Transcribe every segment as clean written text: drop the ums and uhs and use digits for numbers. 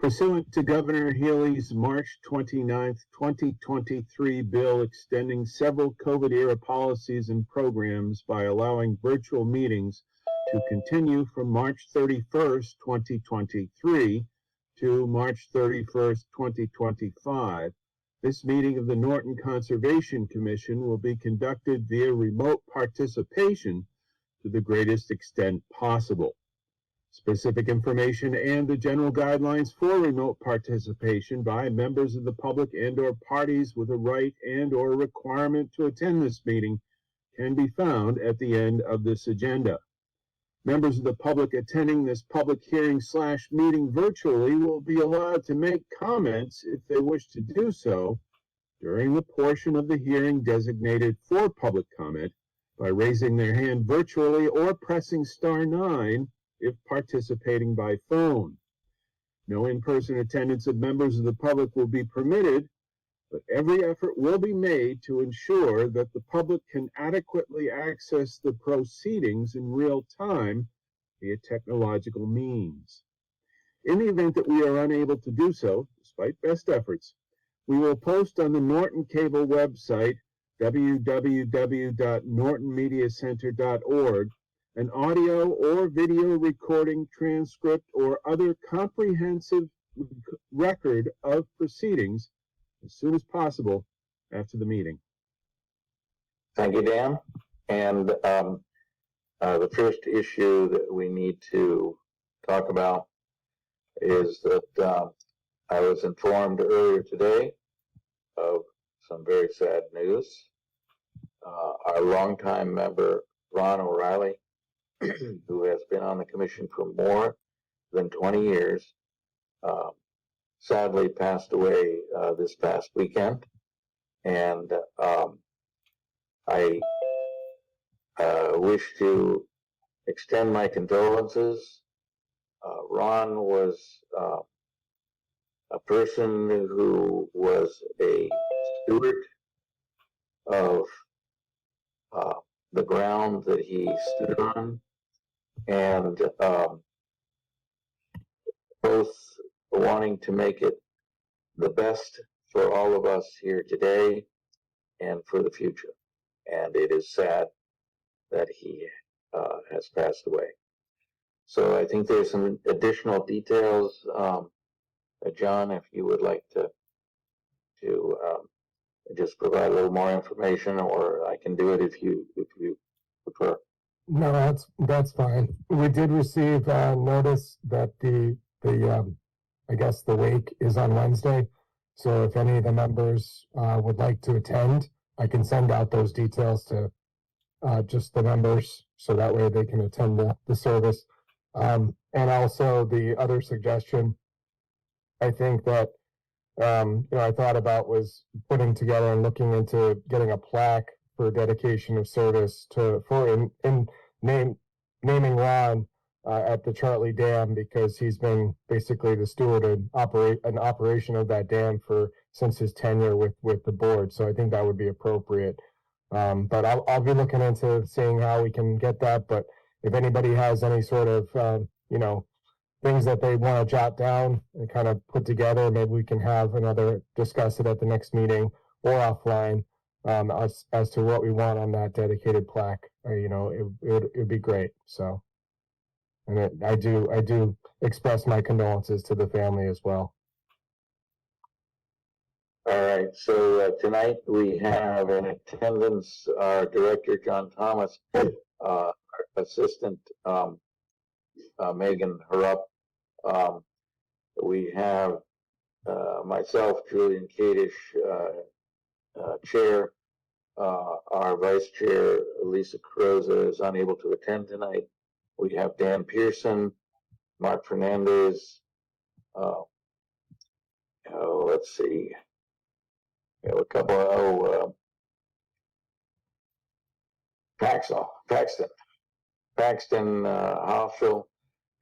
Pursuant to Governor Healy's March 29, 2023 bill extending several COVID-era policies and programs by allowing virtual meetings to continue from March 31st, 2023 to March 31st, 2025, this meeting of the Norton Conservation Commission will be conducted via remote participation to the greatest extent possible. Specific information and the general guidelines for remote participation by members of the public and/or parties with a right and/or requirement to attend this meeting can be found at the end of this agenda. Members of the public attending this public hearing/meeting virtually will be allowed to make comments if they wish to do so during the portion of the hearing designated for public comment by raising their hand virtually or pressing *9 if participating by phone. No in-person attendance of members of the public will be permitted, but every effort will be made to ensure that the public can adequately access the proceedings in real time via technological means. In the event that we are unable to do so, despite best efforts, we will post on the Norton Cable website, www.nortonmediacenter.org, an audio or video recording, transcript, or other comprehensive record of proceedings as soon as possible after the meeting. Thank you, Dan. And the first issue that we need to talk about is that I was informed earlier today of some very sad news. Our longtime member, Ron O'Reilly, who has been on the commission for more than 20 years, sadly passed away this past weekend. And I wish to extend my condolences. Ron was a person who was a steward of the ground that he stood on, and both wanting to make it the best for all of us here today and for the future. And it is sad that he has passed away. So I think there's some additional details. John, if you would like to just provide a little more information, or I can do it if you prefer. No, that's fine. We did receive notice that the I guess the wake is on Wednesday. So if any of the members would like to attend, I can send out those details to just the members, so that way they can attend the service. And also the other suggestion, I think that I thought about was putting together and looking into getting a plaque for dedication of service naming Ron at the Chartley Dam, because he's been basically the steward and operation of that dam since his tenure with the board. So I think that would be appropriate. But I'll be looking into seeing how we can get that. But if anybody has any sort of things that they want to jot down and kind of put together, maybe we can discuss it at the next meeting or offline as to what we want on that dedicated plaque. It'd be great. So, and I do express my condolences to the family as well. All right. So tonight we have in attendance our director, John Thomas, our assistant, Megan Harrup. We have myself, Julian Kadish, chair. Our vice chair, Lisa Carrozza, is unable to attend tonight. We have Dan Pearson, Mark Fernandez. Let's see. We have a couple. Paxton Hoffschild,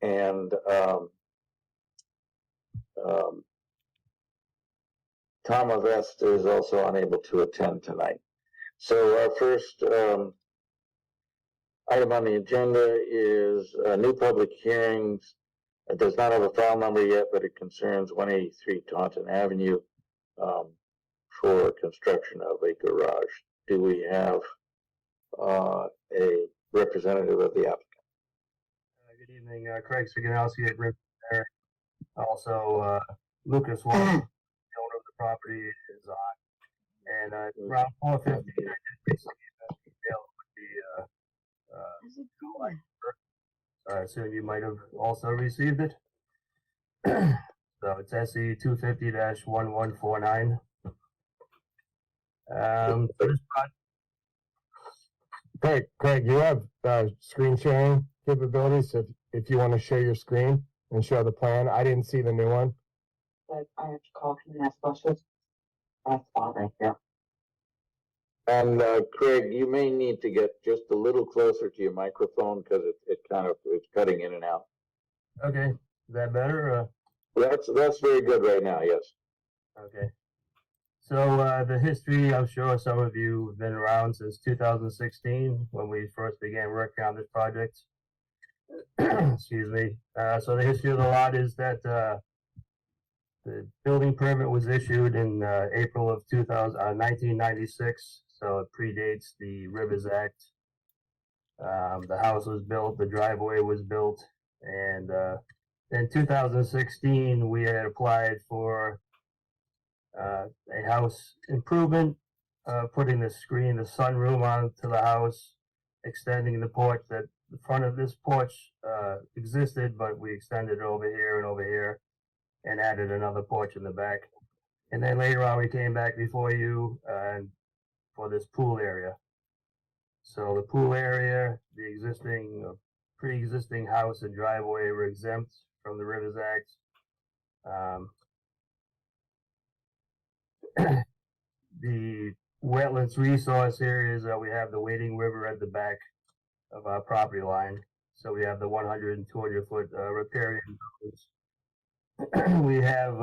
and Tom Avest is also unable to attend tonight. So our first item on the agenda is new public hearings It does not have a file number yet, but it concerns 183 Taunton Avenue for construction of a garage. Do we have a representative of the applicant? Good evening, Craig Siganowski at Rip there. Also, Lucas Wolf, the owner of the property, is on. And around 4:15, I did receive an email with the I assume you might have also received it. So it's SE 250-1149. For this project, Craig, you have screen sharing capabilities. If you want to share your screen and show the plan, I didn't see the new one. But I have to call from that specialist. That's all right there. And Craig, you may need to get just a little closer to your microphone because it's cutting in and out. okay, is that better? That's very good right now. Yes. Okay. So the history, I'm sure some of you have been around since 2016 when we first began working on this project. Excuse me. So the history of the lot is that the building permit was issued in April of 1996, so it predates the Rivers Act. The house was built, the driveway was built, and in 2016 we had applied for a house improvement, putting the sunroom onto the house, extending the porch. That the front of this porch existed, but we extended it over here and added another porch in the back. And then later on, we came back before you for this pool area. So the pool area, the existing, pre-existing house and driveway were exempt from the Rivers Act. The wetlands resource areas, we have the Wading River at the back of our property line. So we have the 100 and 200 foot riparian zones. We have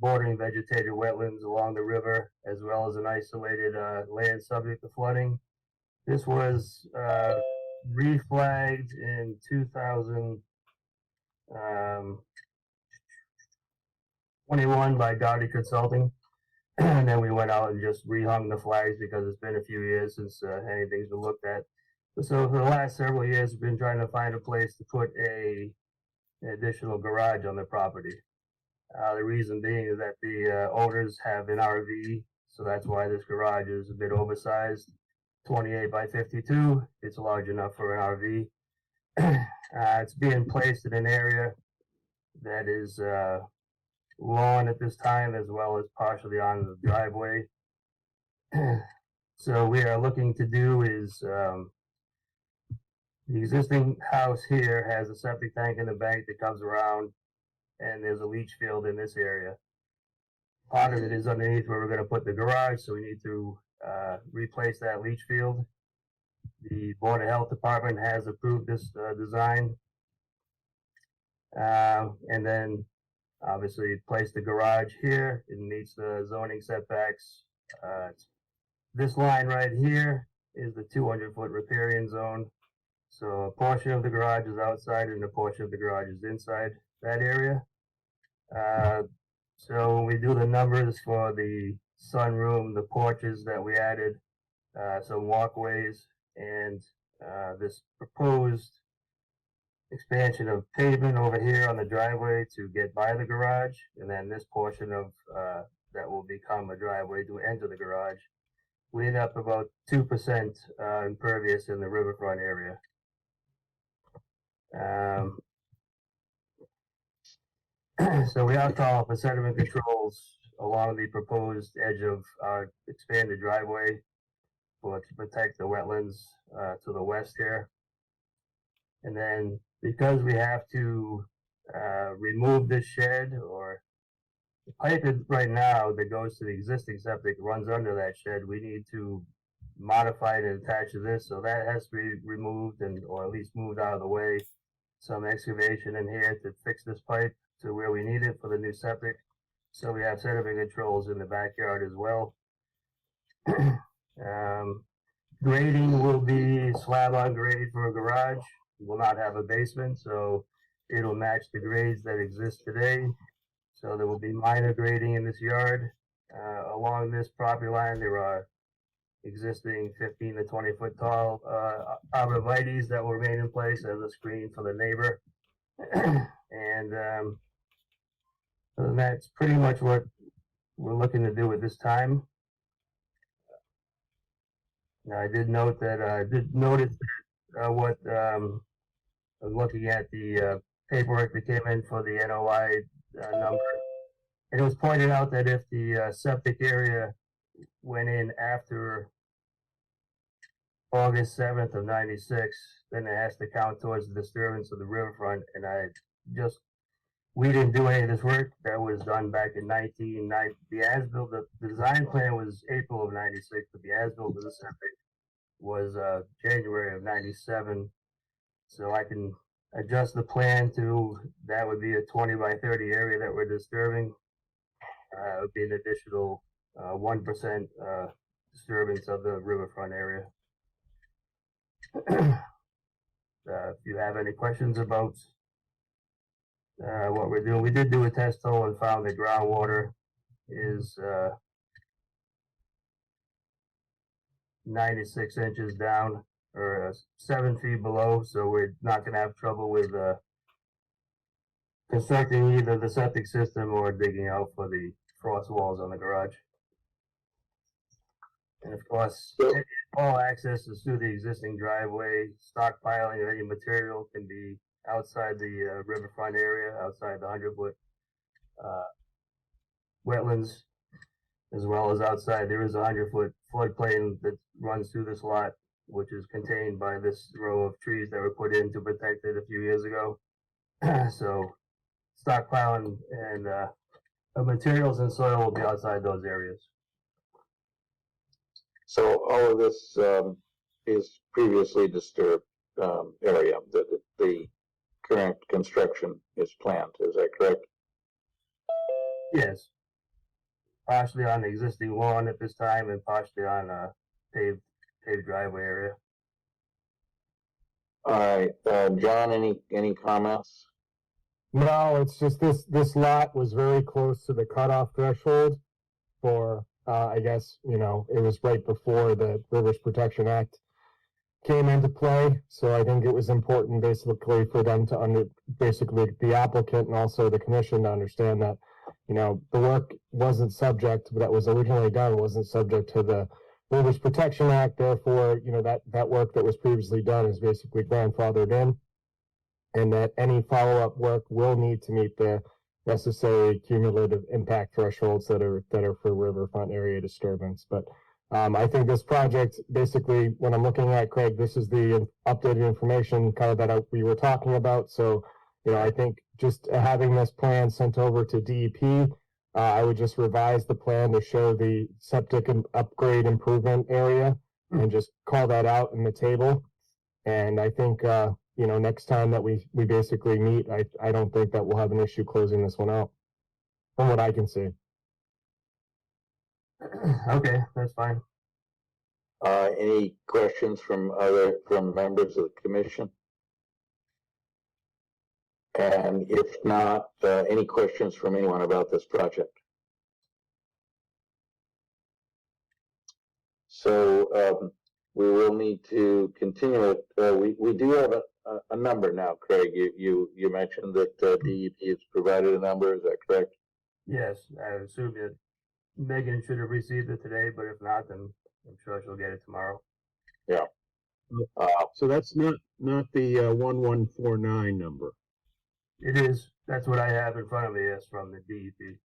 bordering vegetated wetlands along the river, as well as an isolated land subject to flooding. This was reflagged in 2021 by Dottie Consulting. And then we went out and just rehung the flags because it's been a few years since anything's been looked at. So for the last several years, we've been trying to find a place to put an additional garage on the property. The reason being is that the owners have an RV, so that's why this garage is a bit oversized. 28 by 52, it's large enough for an RV. It's being placed in an area that is lawn at this time, as well as partially on the driveway. So we are looking to do is the existing house here has a septic tank in the bank that comes around, and there's a leach field in this area. Part of it is underneath where we're going to put the garage, so we need to replace that leach field. The Board of Health Department has approved this design. And then obviously place the garage here. It meets the zoning setbacks. This line right here is the 200 foot riparian zone. So a portion of the garage is outside and a portion of the garage is inside that area. So when we do the numbers for the sunroom, the porches that we added, some walkways, and this proposed expansion of pavement over here on the driveway to get by the garage, and then this portion of that will become a driveway to enter the garage. We end up about 2% impervious in the riverfront area. So we are calling for sediment controls along the proposed edge of our expanded driveway to protect the wetlands to the west here. And then because we have to remove this shed, or the pipe right now that goes to the existing septic runs under that shed, we need to modify it and attach to this. So that has to be removed or at least moved out of the way. Some excavation in here to fix this pipe to where we need it for the new septic. So we have sediment controls in the backyard as well. Grading will be slab on grade for a garage. We will not have a basement, so it'll match the grades that exist today. So there will be minor grading in this yard. Along this property line, there are existing 15 to 20 foot tall arborvitaes that will remain in place as a screen for the neighbor. And that's pretty much what we're looking to do at this time. Now, I did note that what I was looking at the paperwork that came in for the NOI number, and it was pointed out that if the septic area went in after August 7th of 96, then it has to count towards the disturbance of the riverfront. And we didn't do any of this work. That was done back in 1990. The as-built, the design plan was April of 96, but the as-built of the septic was January of 97. So I can adjust the plan to, that would be a 20 by 30 area that we're disturbing. It would be an additional 1% disturbance of the riverfront area. If you have any questions about what we're doing, we did do a test hole and found that groundwater is 96 inches down, or 7 feet below, so we're not going to have trouble with constructing either the septic system or digging out for the frost walls on the garage. And of course, all access is through the existing driveway. Stockpiling of any material can be outside the riverfront area, outside the 100-foot wetlands, as well as outside. There is a 100-foot floodplain that runs through this lot, which is contained by this row of trees that were put in to protect it a few years ago. So stockpiling and materials and soil will be outside those areas. So all of this is previously disturbed area that the current construction is planned. Is that correct? Yes. Partially on the existing lawn at this time, and partially on a paved driveway area. All right, John, any comments? No, it's just this lot was very close to the cutoff threshold for, I guess, you know, it was right before the Rivers Protection Act came into play. So I think it was important basically for them to basically the applicant and also the commission to understand that, you know, the work wasn't subject, that was originally done wasn't subject to the Rivers Protection Act. Therefore, you know, that work that was previously done is basically grandfathered in, and that any follow-up work will need to meet the necessary cumulative impact thresholds that are for riverfront area disturbance. But I think this project, basically, when I'm looking at, Craig, this is the updated information kind of that we were talking about. So, you know, I think just having this plan sent over to DEP, I would just revise the plan to show the septic and upgrade improvement area and just call that out in the table. And I think, you know, next time that we basically meet, I don't think that we'll have an issue closing this one out, from what I can see. Okay, that's fine. Any questions from members of the commission? And if not, any questions from anyone about this project? So we will need to continue it. We do have a number now, Craig. You mentioned that DEP has provided a number. Is that correct? Yes, I assume that Megan should have received it today, but if not, then I'm sure she'll get it tomorrow. Yeah. So that's not the 1149 number. It is. That's what I have in front of me. Yes, from the DEP.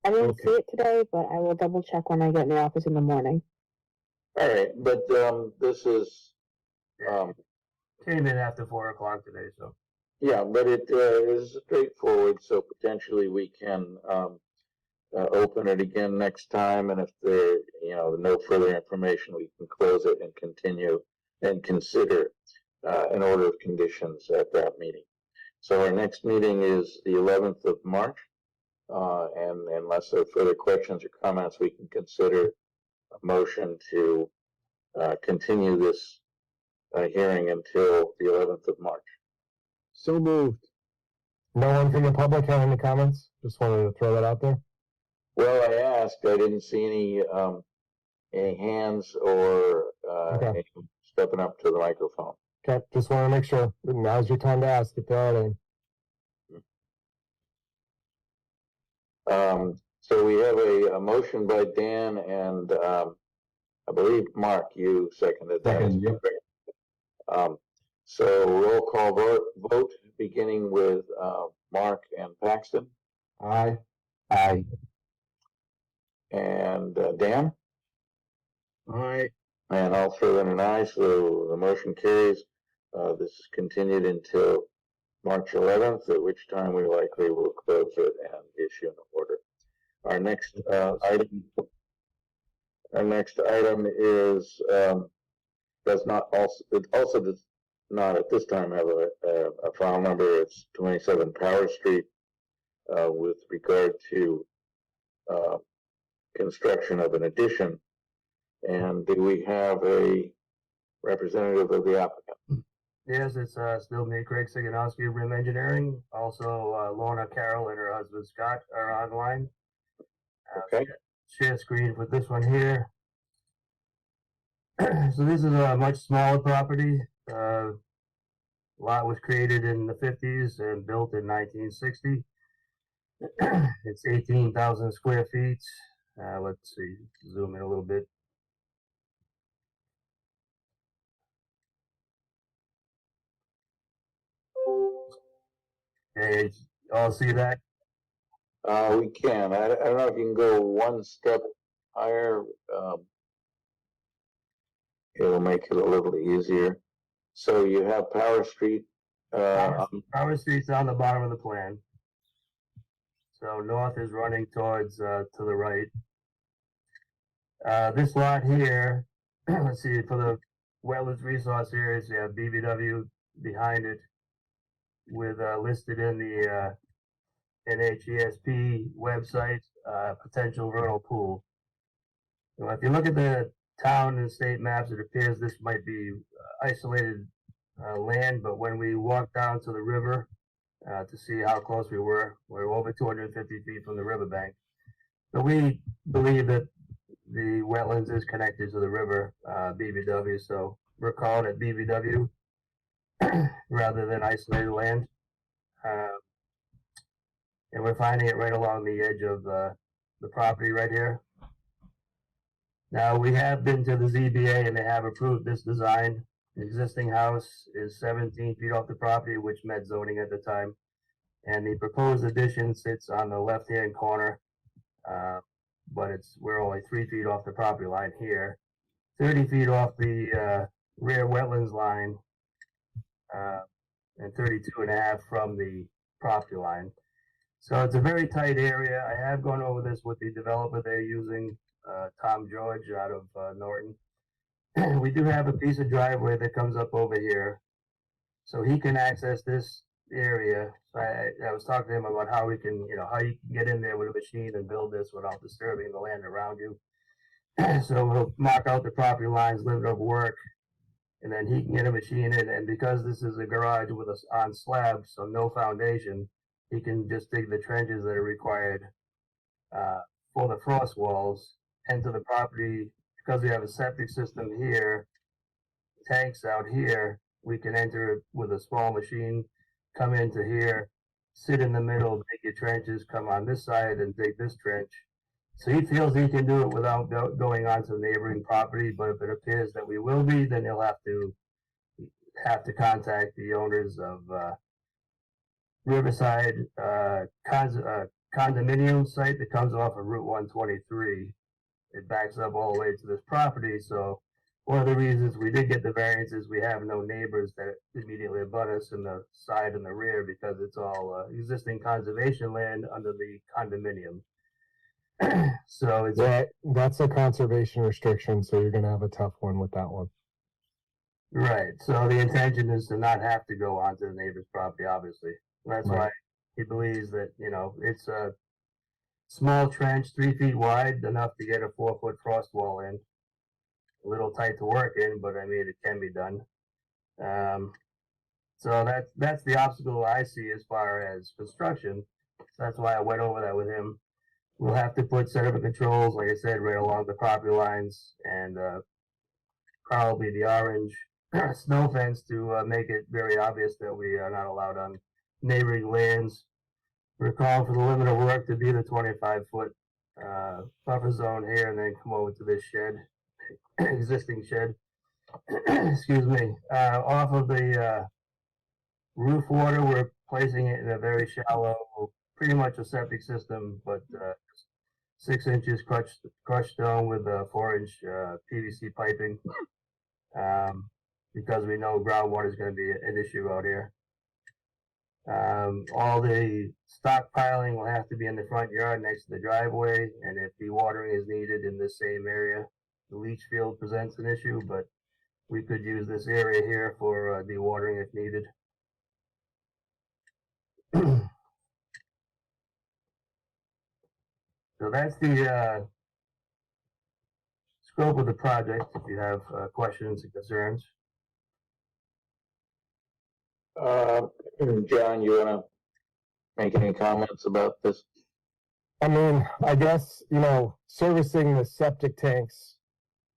I didn't Okay. see it today, but I will double check when I get in the office in the morning. All right, but this is Came in after 4 o'clock today, so. yeah, but it is straightforward. So potentially we can open it again next time, and if there, you know, no further information, we can close it and continue and consider an order of conditions at that meeting. So our next meeting is the 11th of March, and unless there are further questions or comments, we can consider a motion to continue this hearing until the 11th of March. So moved. No one from the public have any comments? Just wanted to throw that out there. Well, I asked, I didn't see any hands or, Okay. any stepping up to the microphone. Okay, just want to make sure. Now's your time to ask if there are any. So we have a motion by Dan and, I believe, Mark, you seconded that. Second, yep. So roll call vote, beginning with, Mark and Paxton. Aye. Aye. And, Dan? Aye. And I'll throw in an aye, so the motion carries. This is continued until March 11th, at which time we likely will close it and issue an order. Our next item is, it also does not at this time have a file number. It's 27 Power Street, with regard to, construction of an addition. And do we have a representative of the applicant? Yes, it's still me, Craig Siganowski, Rim Engineering. Also, Lorna Carroll and her husband Scott are online. Okay. Share screen with this one here. So this is a much smaller property. Lot was created in the 50s and built in 1960. It's 18,000 square feet. Let's see, zoom in a little bit. Okay, all see that? We can. I don't know if you can go one step higher. It'll make it a little easier. So you have Power Street. Power Street's on the bottom of the plan. So north is running towards to the right. This lot here, let's see, for the wetlands resource areas, you have BBW behind it, with listed in the NHESP website, potential vernal pool. Now, if you look at the town and state maps, it appears this might be isolated land, but when we walked down to the river to see how close we were over 250 feet from the riverbank. So we believe that the wetlands is connected to the river, BBW, so we're calling it BBW rather than isolated land. And we're finding it right along the edge of the property right here. Now, we have been to the ZBA and they have approved this design. The existing house is 17 feet off the property, which met zoning at the time. And the proposed addition sits on the left-hand corner, but we're only 3 feet off the property line here, 30 feet off the rear wetlands line, and 32.5 from the property line. So it's a very tight area. I have gone over this with the developer they're using, Tom George out of Norton. We do have a piece of driveway that comes up over here, so he can access this area. So I was talking to him about how we can, how you can get in there with a machine and build this without disturbing the land around you. So we'll mark out the property lines, limit of work, and then he can get a machine in. And because this is a garage with us on slab, so no foundation, he can just dig the trenches that are required for the frost walls, enter the property. Because we have a septic system here, tanks out here, we can enter it with a small machine, come into here, sit in the middle, dig your trenches, come on this side and dig this trench. So he feels he can do it without going onto the neighboring property, but if it appears that we will be, then he'll have to contact the owners of Riverside condominium site that comes off of Route 123. It backs up all the way to this property. So one of the reasons we did get the variance is we have no neighbors that immediately abut us in the side and the rear, because it's all existing conservation land under the condominium. So it's that's a conservation restriction, so you're gonna have a tough one with that one. right. So the intention is to not have to go onto the neighbor's property, obviously. That's Right. why he believes that, it's a small trench, 3 feet wide, enough to get a 4-foot frost wall in. A little tight to work in, but I mean, it can be done. So that's the obstacle I see as far as construction. So that's why I went over that with him. We'll have to put sediment controls, like I said, right along the property lines, and probably the orange snow fence to make it very obvious that we are not allowed on neighboring lands. We're calling for the limit of work to be the 25-foot buffer zone here, and then come over to this shed, existing shed. Excuse me. Off of the roof water, we're placing it in a very shallow, pretty much a septic system, but 6 inches crushed stone with 4-inch PVC piping, because we know groundwater is going to be an issue out here. All the stockpiling will have to be in the front yard next to the driveway, and if dewatering is needed in this same area, the leach field presents an issue, but we could use this area here for dewatering if needed. So that's the scope of the project. If you have questions and concerns. John, you want to make any comments about this? I mean, I guess, servicing the septic tanks,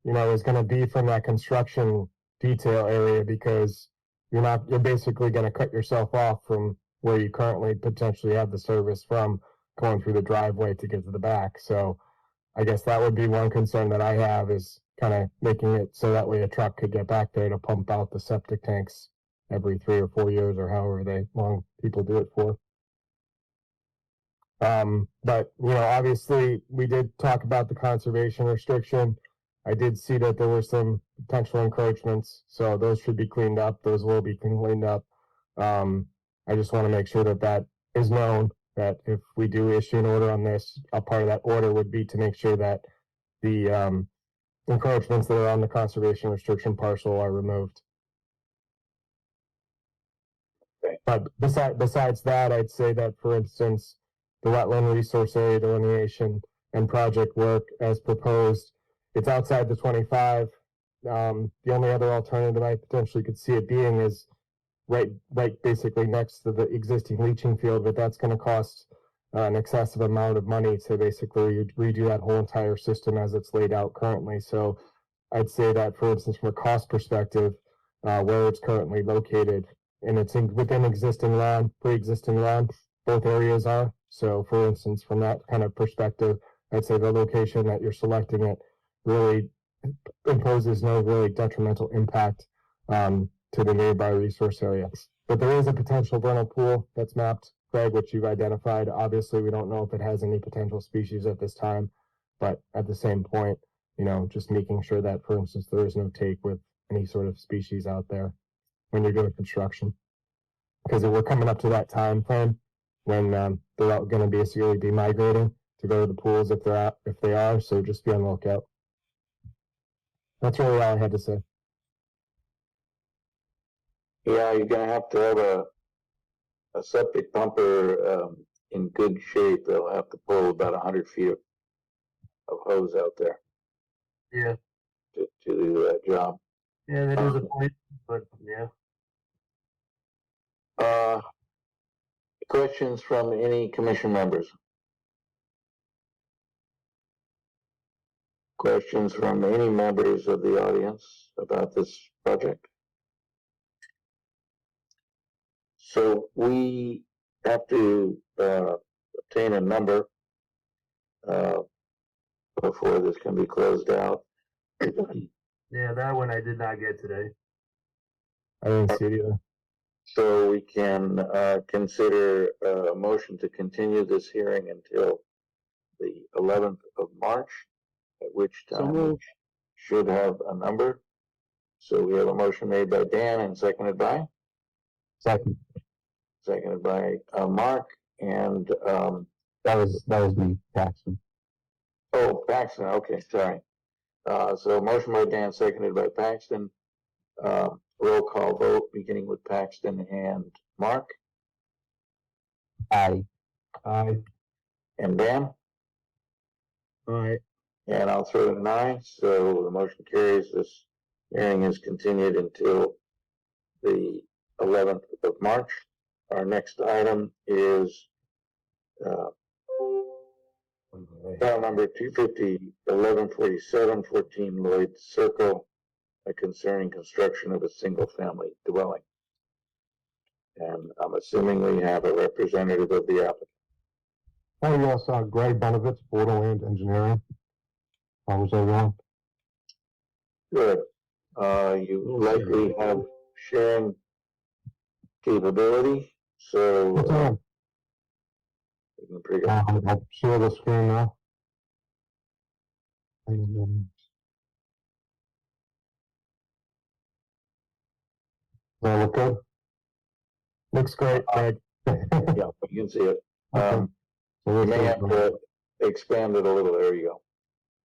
is going to be from that construction detail area, because you're basically going to cut yourself off from where you currently potentially have the service from, going through the driveway to get to the back. So I guess that would be one concern that I have, is kind of making it so that way a truck could get back there to pump out the septic tanks every 3 or 4 years, or however long people do it for. But obviously we did talk about the conservation restriction. I did see that there were some potential encroachments, so those should be cleaned up. Those will be cleaned up. I just want to make sure that is known, that if we do issue an order on this, a part of that order would be to make sure that the encroachments that are on the conservation restriction parcel are removed. Okay. But besides that, I'd say that, for instance, the wetland resource area delineation and project work as proposed, it's outside the 25. The only other alternative I potentially could see it being is right basically next to the existing leaching field, but that's going to cost an excessive amount of money to basically redo that whole entire system as it's laid out currently. So I'd say that, for instance, from a cost perspective, where it's currently located, and it's within existing lawn, pre-existing lawn, both areas are. So, for instance, from that kind of perspective, I'd say the location that you're selecting it really imposes no really detrimental impact to the nearby resource area. But there is a potential vernal pool that's mapped, Greg, which you've identified. Obviously, we don't know if it has any potential species at this time, but at the same point, just making sure that, for instance, there is no take with any sort of species out there when you're doing construction. Because we're coming up to that time frame when they're going to basically be migrating to go to the pools if they are. So just be on the lookout. That's really all I had to say. Yeah, you're going to have a septic pumper in good shape. They'll have to pull about 100 feet of hose out there Yeah, to do that job. yeah, that is a point, but yeah. Questions from any commission members? Questions from any members of the audience about this project? So we have to obtain a number before this can be closed out. Yeah, that one I did not get today. I didn't see it either. So we can consider a motion to continue this hearing until the 11th of March, at which time we should have a number. So we have a motion made by Dan and seconded by? Seconded by Mark, and That was me, Paxton. oh, Paxton, okay, sorry. So motion by Dan, seconded by Paxton. Roll call vote, beginning with Paxton and Mark. Aye. And Dan? Aye. And I'll throw in an aye, so the motion carries. This hearing is continued until the 11th of March. Our next item is file number 250-1147-14 Lloyd Circle, concerning construction of a single-family dwelling. And I'm assuming we have a representative of the applicant. Oh, yes, Greg Benovitz, Borderland Engineering. How was everyone? Good. You likely have sharing capability, so we can pretty good. I'll share the screen now. Does that look good? Looks great, Greg. Yeah, you can see it. So You this may is, have to expand it a little. There you go.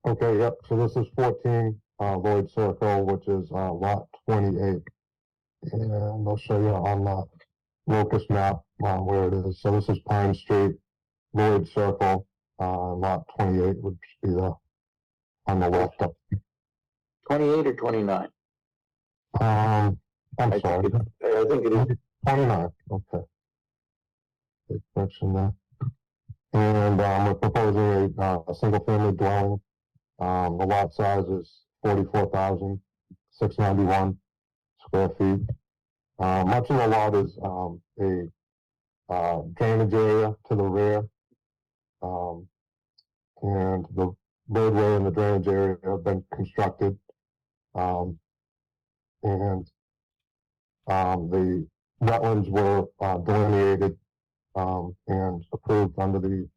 okay, yep, so this is 14 Lloyd Circle, which is lot 28. And I'll show you on the locust map where it is. So this is Pine Street, Lloyd Circle, lot 28 would be on the left. 28 or 29? I'm I sorry, think it is. 29, okay. Big correction there. And we're proposing a single-family dwelling. The lot size is 44,691 square feet. Much of the lot is a drainage area to the rear. And the roadway and the drainage area have been constructed. The wetlands were delineated and approved under the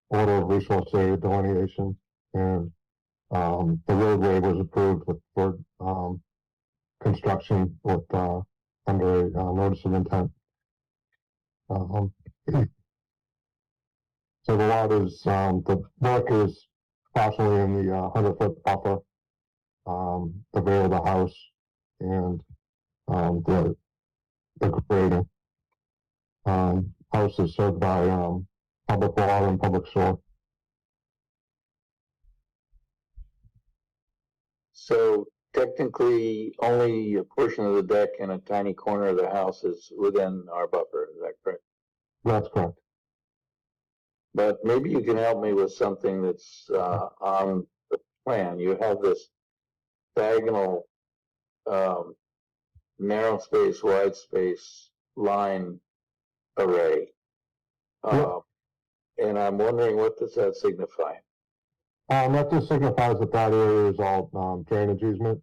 Order of Resource Area Delineation. And the roadway was approved for construction with under a notice of intent. So the lot is, the work is partially in the 100-foot buffer, the rear of the house, and the grading. House is served by public water and public sewer. So technically, only a portion of the deck and a tiny corner of the house is within our buffer. Is that correct? That's correct. But maybe you can help me with something that's on the plan. You have this diagonal narrow space, wide space line array. And I'm wondering, what does that signify? That just signifies that that area is all drainage easement.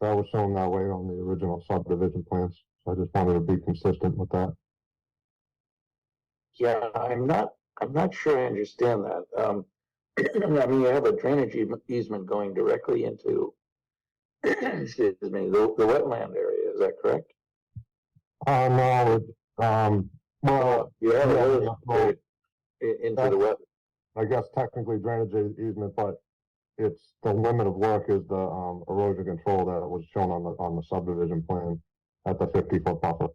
That was shown that way on the original subdivision plans. So I just wanted to be consistent with that. Yeah, I'm not sure I understand that. I mean, you have a drainage easement going directly into, excuse me, the wetland area. Is that correct? No, well, You have yeah, a little well, into the wetland. I guess technically drainage easement, but it's the limit of work is the erosion control that was shown on the subdivision plan at the 50-foot buffer.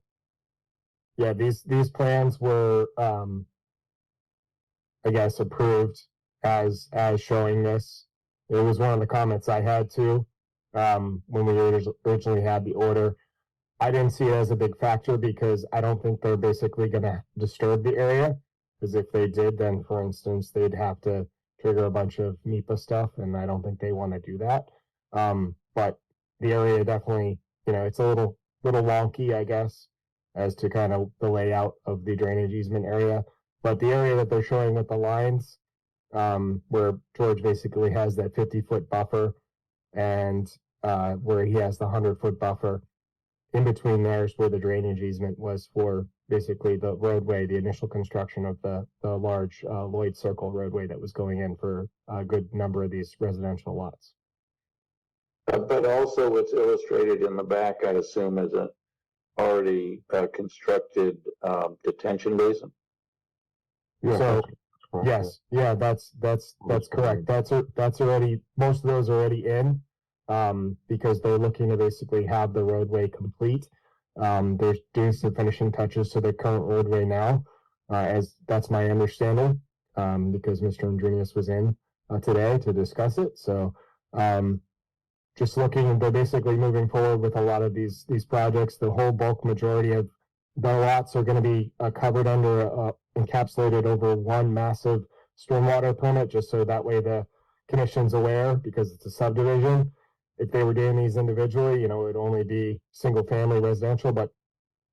Yeah, these plans were I guess approved as showing this. It was one of the comments I had too when we originally had the order. I didn't see it as a big factor because I don't think they're basically going to disturb the area. Because if they did, then for instance, they'd have to trigger a bunch of NEPA stuff, and I don't think they want to do that. But the area definitely, it's a little wonky, I guess, as to kind of the layout of the drainage easement area. But the area that they're showing with the lines, where George basically has that 50-foot buffer, and where he has the 100-foot buffer, in between there is where the drainage easement was for basically the roadway, the initial construction of the large Lloyd Circle roadway that was going in for a good number of these residential lots. But also what's illustrated in the back, I assume, is a already constructed detention basin. Yeah, So, yes, yeah, that's correct. That's already, most of those are already in, because they're looking to basically have the roadway complete. They're doing some finishing touches to the current roadway now, as that's my understanding, because Mr. Andrinius was in today to discuss it. So just looking, they're basically moving forward with a lot of these projects. The whole bulk majority of the lots are going to be covered under, encapsulated over one massive stormwater permit, just so that way the commission's aware, because it's a subdivision. If they were doing these individually, it would only be single family residential, but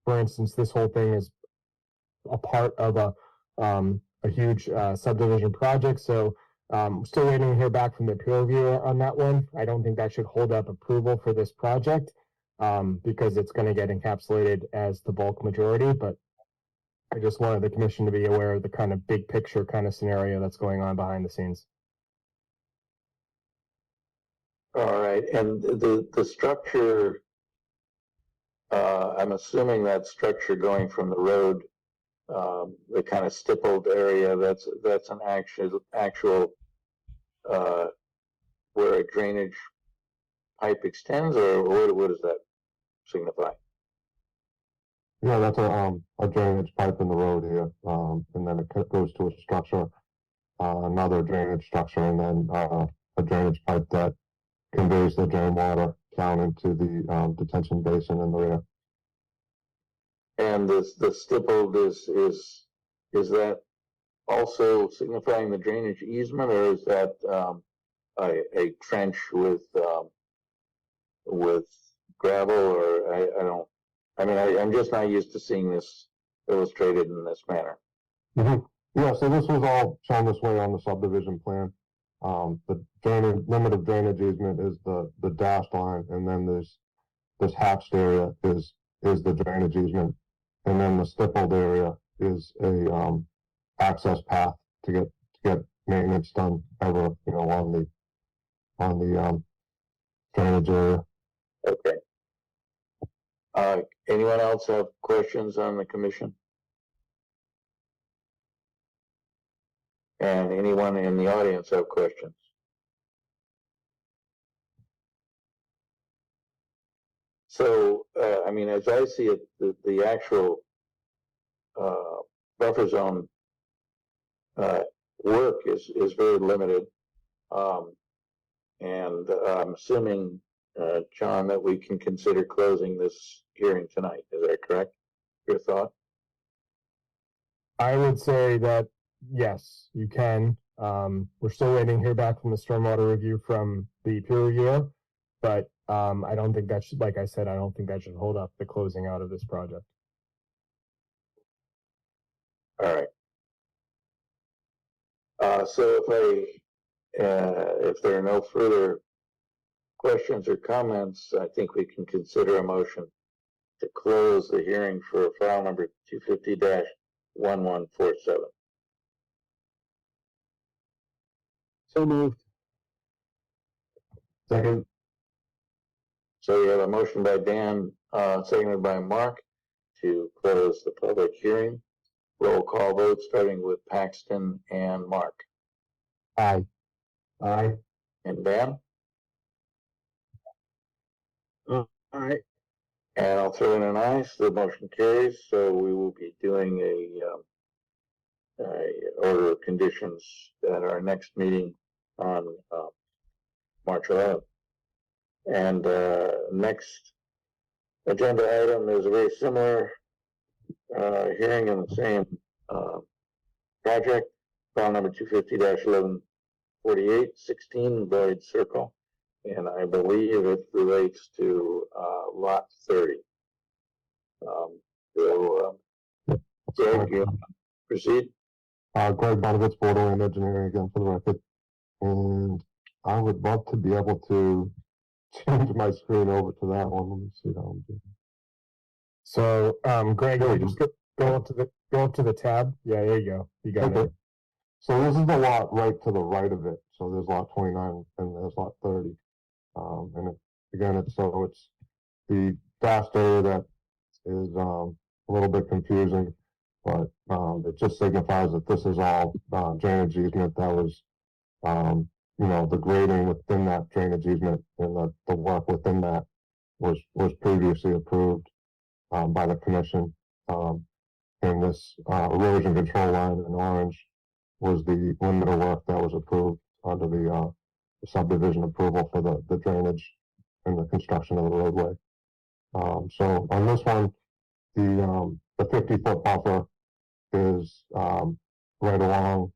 for instance, this whole thing is a part of a huge subdivision project. So still waiting to hear back from the peer reviewer on that one. I don't think that should hold up approval for this project because it's going to get encapsulated as the bulk majority. But I just wanted the commission to be aware of the kind of big picture kind of scenario that's going on behind the scenes. All right, and the structure, I'm assuming that structure going from the road, the kind of stippled area, that's an actual where a drainage pipe extends, or what does that signify? Yeah, that's a drainage pipe in the road here, and then it goes to a structure, another drainage structure, and then a drainage pipe that conveys the drain water down into the detention basin in the rear. And the stippled is that also signifying the drainage easement, or is that a trench with gravel, or I don't. I mean, I'm just not used to seeing this illustrated in this manner. Mm-hmm. Yeah, so this was all shown this way on the subdivision plan. The limit of drainage easement is the dashed line, and then this hatched area is the drainage easement, and then the stippled area is a access path to get maintenance done ever, on the drainage area. Okay. Anyone else have questions on the commission? And anyone in the audience have questions? So, I mean, as I see it, the actual buffer zone work is very limited. And I'm assuming, John, that we can consider closing this hearing tonight. Is that correct? Your thought? I would say that yes, you can. We're still waiting to hear back from the stormwater review from the peer reviewer, but I don't think that should, like I said, I don't think that should hold up the closing out of this project. All right. So if there are no further questions or comments, I think we can consider a motion to close the hearing for file number 250-1147. So moved. Second. So we have a motion by Dan, seconded by Mark, to close the public hearing. Roll call vote starting with Paxton and Mark. Aye. Aye. And Dan? All right. And I'll throw in an aye, so the motion carries. So we will be doing a order of conditions at our next meeting on March 11th. And next agenda item is a very similar hearing in the same project, file number 250-1148, 16 Lloyd Circle. And I believe it relates to lot 30. Greg, you proceed? Greg Bonovitz, Borderland Engineering again for the record. And I would love to be able to change my screen over to that one. Let me see how I'm doing. So, Greg, you just go up to the tab. Yeah, there you go. You got it. So this is the lot right to the right of it. So there's lot 29 and there's lot 30. And it's the dashed area that is a little bit confusing, but it just signifies that this is all drainage easement that was, the grading within that drainage easement and the work within that was previously approved by the commission. And this erosion control line in orange was the limit of work that was approved under the subdivision approval for the drainage and the construction of the roadway. So on this one, the 50-foot buffer is, right along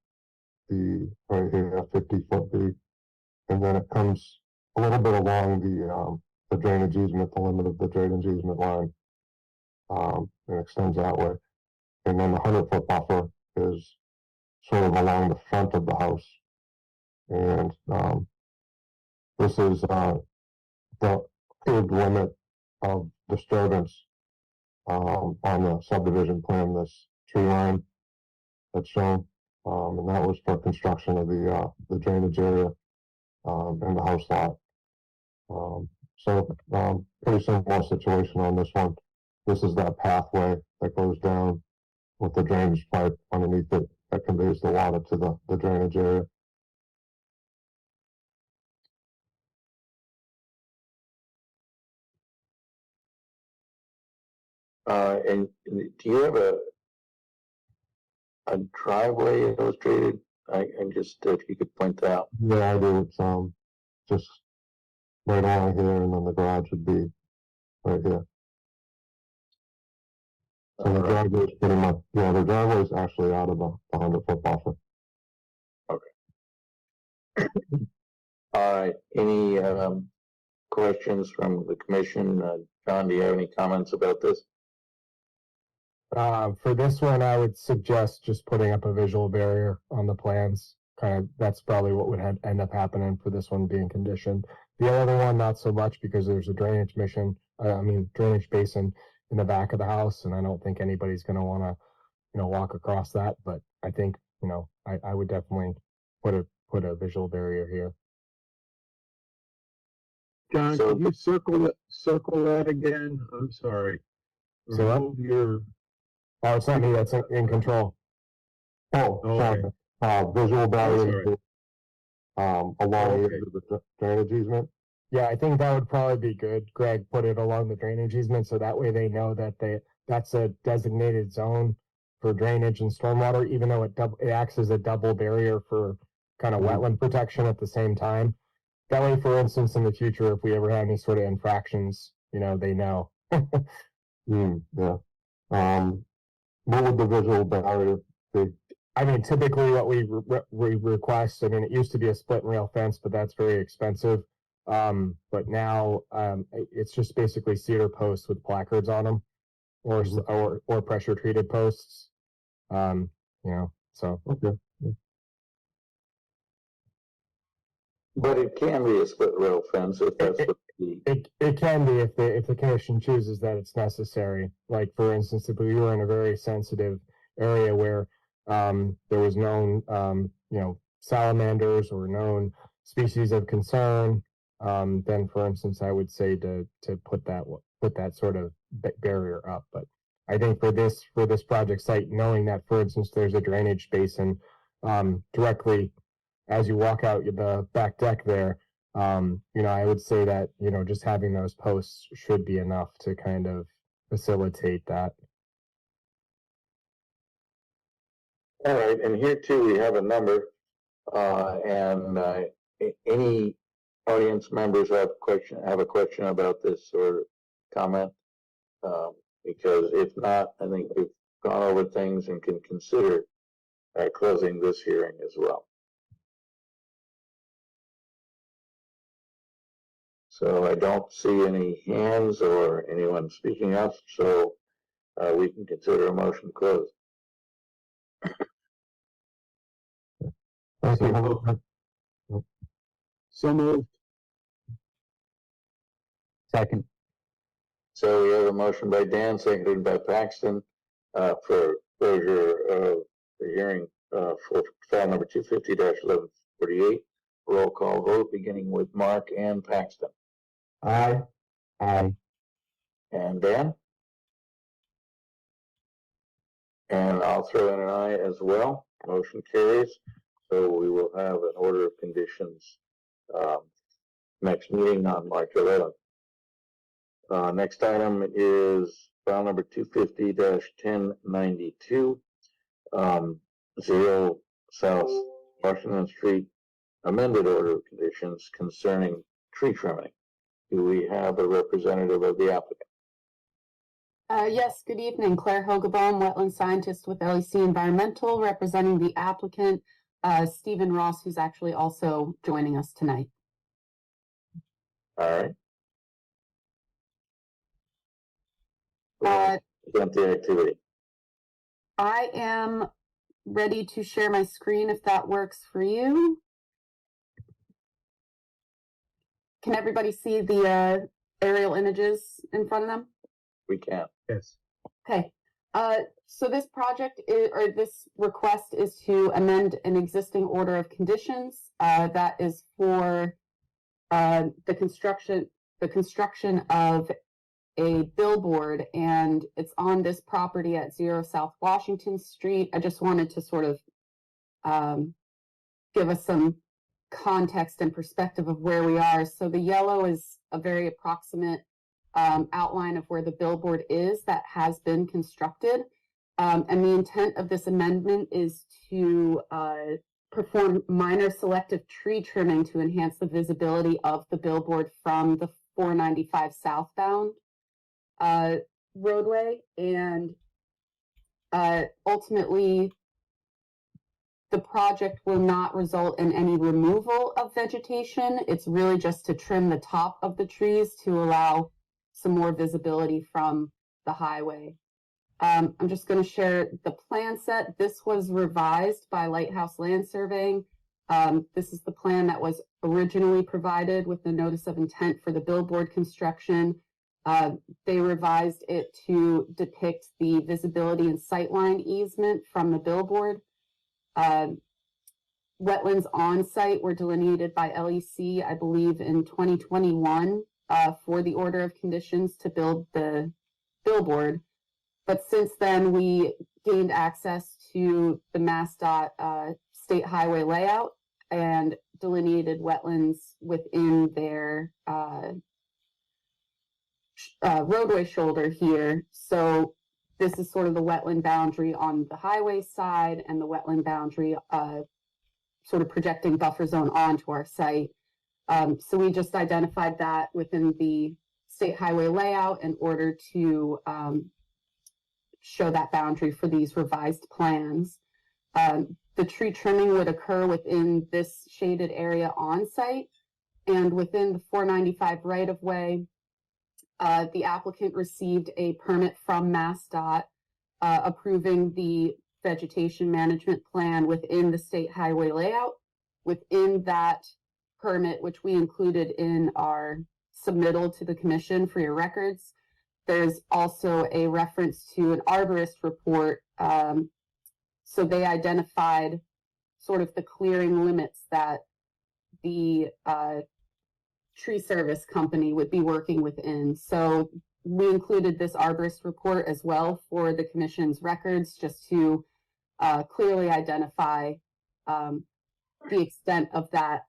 right here, 50-foot B. And then it comes a little bit along the drainage easement, the limit of the drainage easement line. And extends that way. And then the 100-foot buffer is sort of along the front of the house. And, this is, the approved limit of disturbance, on the subdivision plan, this tree line that's shown. And that was for construction of the drainage area, and the house lot. Pretty similar situation on this one. This is that pathway that goes down with the drainage pipe underneath it that conveys the water to the drainage area. And do you have a driveway illustrated? And just if you could point that out. Yeah, I do. It's just right along here, and then the garage would be right here. So the driveway is pretty much, yeah, the driveway is actually out of the 100-foot buffer. All right, any questions from the commission? John, do you have any comments about this? For this one, I would suggest just putting up a visual barrier on the plans. Kind of, that's probably what would end up happening for this one being conditioned. The other one, not so much, because there's a drainage drainage basin in the back of the house, and I don't think anybody's going to want to, walk across that. But I think, I would definitely put a visual barrier here. John, So- can you circle that again? I'm sorry. So what? Remove your, Oh, it's not me that's in control. Oh, Okay. sorry. Visual barrier sorry. along Okay. the drainage easement. Yeah, I think that would probably be good. Greg, put it along the drainage easement, so that way they know that that's a designated zone for drainage and stormwater, even though it acts as a double barrier for kind of wetland protection at the same time. That way, for instance, in the future, if we ever have any sort of infractions, they know. Yeah. What would the visual barrier be? I mean, typically what we request, it used to be a split rail fence, but that's very expensive. But now, it's just basically cedar posts with placards on them, or pressure treated posts. So. Okay. But it can be a split rail fence if that's what the, It can be if the commission chooses that it's necessary. Like, for instance, if we were in a very sensitive area where there was known salamanders or known species of concern, then, for instance, I would say to put that sort of barrier up. But I think for this project site, knowing that, for instance, there's a drainage basin directly as you walk out the back deck there, I would say that, just having those posts should be enough to kind of facilitate that. all right, and here too, we have a number, any audience members have a question about this or comment? Because if not, I think we've gone over things and can consider closing this hearing as well. So I don't see any hands or anyone speaking up, so we can consider a motion to close. Thank you. so moved. Second. So we have a motion by Dan, seconded by Paxton, for closure of the hearing for file number 250-1148. Roll call vote beginning with Mark and Paxton. Aye. Aye. And Dan? And I'll throw in an aye as well. Motion carries. So we will have an order of conditions next meeting on March 11th. Next item is file number 250-1092, 0 South Washington Street, amended order of conditions concerning tree trimming. do we have a representative of the applicant? Yes, good evening. Claire Hogebaum, wetland scientist with LEC Environmental, representing the applicant, Stephen Ross, who's actually also joining us tonight. All right. Uh, Present the activity. I am ready to share my screen if that works for you. Can everybody see the aerial images in front of them? We can. Yes. Okay, so this project or this request is to amend an existing order of conditions that is for the construction of a billboard, and it's on this property at 0 South Washington Street. I just wanted to sort of give us some context and perspective of where we are. So the yellow is a very approximate outline of where the billboard is that has been constructed. And the intent of this amendment is to perform minor selective tree trimming to enhance the visibility of the billboard from the 495 southbound roadway. And ultimately, the project will not result in any removal of vegetation. It's really just to trim the top of the trees to allow some more visibility from the highway. I'm just going to share the plan set. This was revised by Lighthouse Land Surveying. This is the plan that was originally provided with the notice of intent for the billboard construction. They revised it to depict the visibility and sightline easement from the billboard. Wetlands on site were delineated by LEC, I believe, in 2021 for the order of conditions to build the billboard. But since then, we gained access to the MassDOT state highway layout and delineated wetlands within their roadway shoulder here. So this is sort of the wetland boundary on the highway side and the wetland boundary sort of projecting buffer zone onto our site. So we just identified that within the state highway layout in order to show that boundary for these revised plans. The tree trimming would occur within this shaded area on site, and within the 495 right-of-way, the applicant received a permit from MassDOT approving the vegetation management plan within the state highway layout. Within that permit, which we included in our submittal to the commission for your records, there's also a reference to an arborist report. So they identified sort of the clearing limits that the tree service company would be working within. So we included this arborist report as well for the commission's records, just to clearly identify the extent of that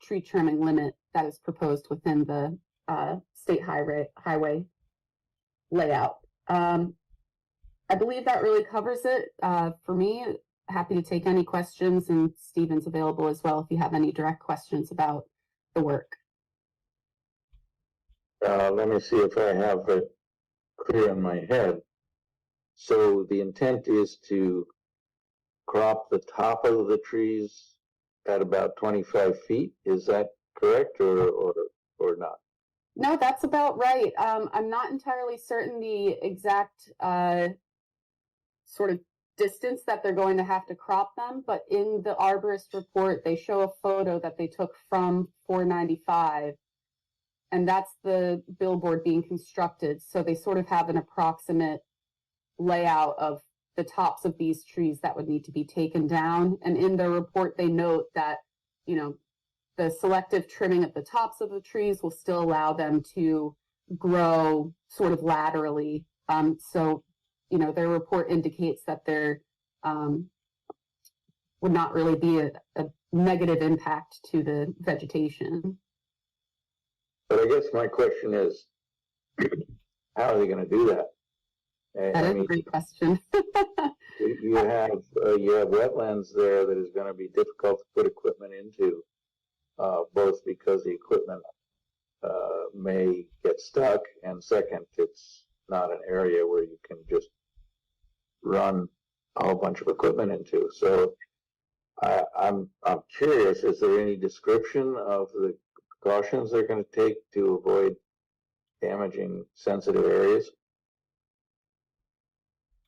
tree trimming limit that is proposed within the state highway layout. I believe that really covers it for me. Happy to take any questions, and Stephen's available as well if you have any direct questions about the work. Let me see if I have it clear in my head. So the intent is to crop the top of the trees at about 25 feet. Is that correct or not? No, that's about right. I'm not entirely certain the exact sort of distance that they're going to have to crop them, but in the arborist report, they show a photo that they took from 495, and that's the billboard being constructed. So they sort of have an approximate layout of the tops of these trees that would need to be taken down. And in their report, they note that, you know, the selective trimming at the tops of the trees will still allow them to grow sort of laterally. So, you know, their report indicates that there would not really be a negative impact to the vegetation. But I guess my question is, how are they going to do that? That is a great question. you have wetlands there that is going to be difficult to put equipment into, both because the equipment may get stuck, and second, it's not an area where you can just run a whole bunch of equipment into. So I'm curious, is there any description of the precautions they're going to take to avoid damaging sensitive areas?